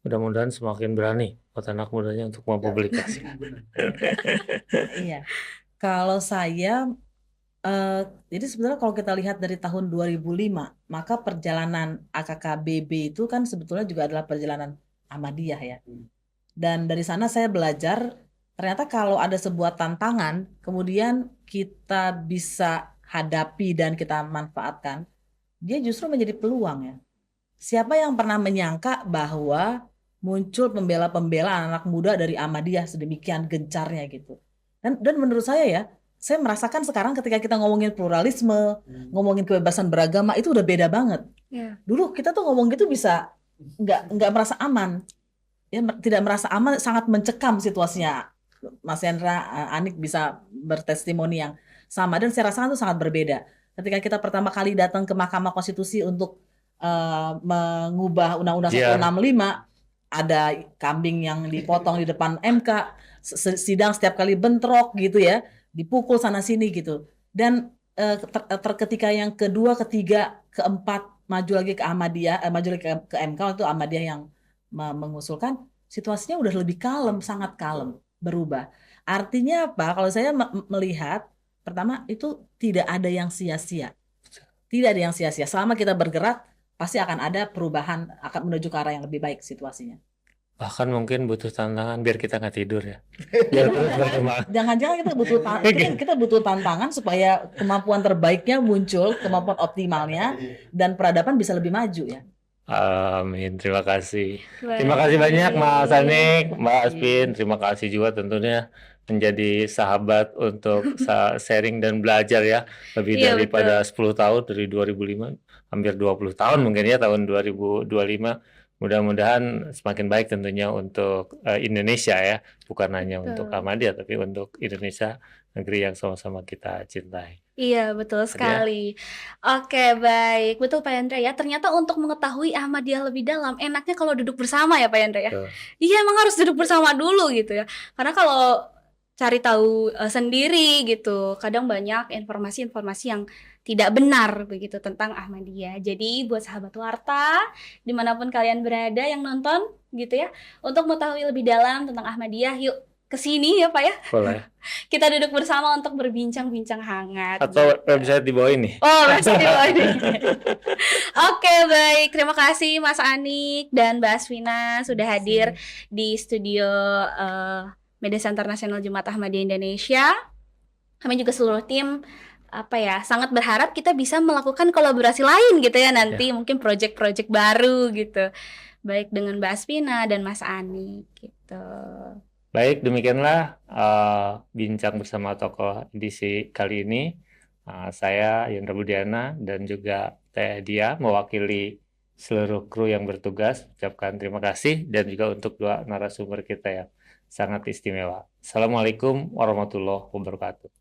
Speaker 1: Mudah-mudahan semakin berani buat anak mudanya untuk mempublikasi.
Speaker 3: Iya, kalau saya jadi sebenarnya kalau kita lihat dari tahun 2005, maka perjalanan AKKBB itu kan sebetulnya juga adalah perjalanan Ahmadiyah ya. Dan dari sana saya belajar ternyata kalau ada sebuah tantangan, kemudian kita bisa hadapi dan kita manfaatkan, dia justru menjadi peluang ya. Siapa yang pernah menyangka bahwa muncul pembela-pembela anak muda dari Ahmadiyah sedemikian gencarnya gitu. Dan menurut saya merasakan sekarang ketika kita ngomongin pluralisme, ngomongin kebebasan beragama, itu udah beda banget.
Speaker 2: Yeah.
Speaker 3: Dulu kita tuh ngomong gitu bisa nggak merasa aman, ya tidak merasa aman, sangat mencekam situasinya. Mas Hendra, Anik bisa bertestimoni yang sama dan saya rasakan itu sangat berbeda. Ketika kita pertama kali datang ke Mahkamah Konstitusi untuk mengubah Undang-Undang
Speaker 1: Iya.
Speaker 3: 165, ada kambing yang dipotong di depan MK, sidang setiap kali bentrok gitu ya, dipukul sana sini gitu. Dan ketika yang kedua, ketiga, keempat maju lagi ke Ahmadiyah, maju lagi ke MK, itu Ahmadiyah yang mengusulkan, situasinya udah lebih kalem, sangat kalem, berubah. Artinya apa? Kalau saya melihat, pertama itu tidak ada yang sia-sia. Tidak ada yang sia-sia. Selama kita bergerak, pasti akan ada perubahan, akan menuju ke arah yang lebih baik situasinya.
Speaker 1: Bahkan mungkin butuh tantangan biar kita nggak tidur ya. Biar terus berkembang.
Speaker 3: Jangan-jangan kita butuh tantangan supaya kemampuan terbaiknya muncul, kemampuan optimalnya, dan peradaban bisa lebih maju ya.
Speaker 1: Amin, terima kasih. Terima kasih banyak Mas Anik, Mbak Aspin. Terima kasih juga tentunya menjadi sahabat untuk sharing dan belajar ya. Lebih
Speaker 2: Iya,
Speaker 1: daripada 10 tahun, dari 2005, hampir 20 tahun mungkin ya, tahun 2025. Mudah-mudahan semakin baik tentunya untuk Indonesia ya. Bukan hanya untuk Ahmadiyah, tapi untuk Indonesia, negeri yang sama-sama kita cintai.
Speaker 2: Iya, betul sekali. Oke, baik. Betul Pak Yandra ya. Ternyata untuk mengetahui Ahmadiyah lebih dalam, enaknya kalau duduk bersama ya Pak Yandra ya.
Speaker 1: Betul.
Speaker 2: Iya, emang harus duduk bersama dulu gitu ya. Karena kalau cari tahu sendiri gitu, kadang banyak informasi-informasi yang tidak benar begitu tentang Ahmadiyah. Jadi buat sahabat Warta, dimanapun kalian berada yang nonton gitu ya, untuk mengetahui lebih dalam tentang Ahmadiyah, yuk kesini ya Pak ya.
Speaker 1: Boleh.
Speaker 2: Kita duduk bersama untuk berbincang-bincang hangat.
Speaker 1: Atau website di bawah ini.
Speaker 2: Oh, website di bawah ini. Oke, baik. Terima kasih Mas Anik dan Mbak Asvina sudah hadir di studio Media Center Nasional Jemaat Ahmadiyah Indonesia. Kami juga seluruh tim sangat berharap kita bisa melakukan kolaborasi lain gitu ya nanti, mungkin project-project baru gitu. Baik dengan Mbak Asvina dan Mas Anik gitu.
Speaker 1: Baik, demikianlah bincang bersama tokoh edisi kali ini. Saya Yandra Budiana dan juga Teh Dia mewakili seluruh kru yang bertugas ucapkan terima kasih, dan juga untuk dua narasumber kita yang sangat istimewa. Assalamualaikum warahmatullahi wabarakatuh.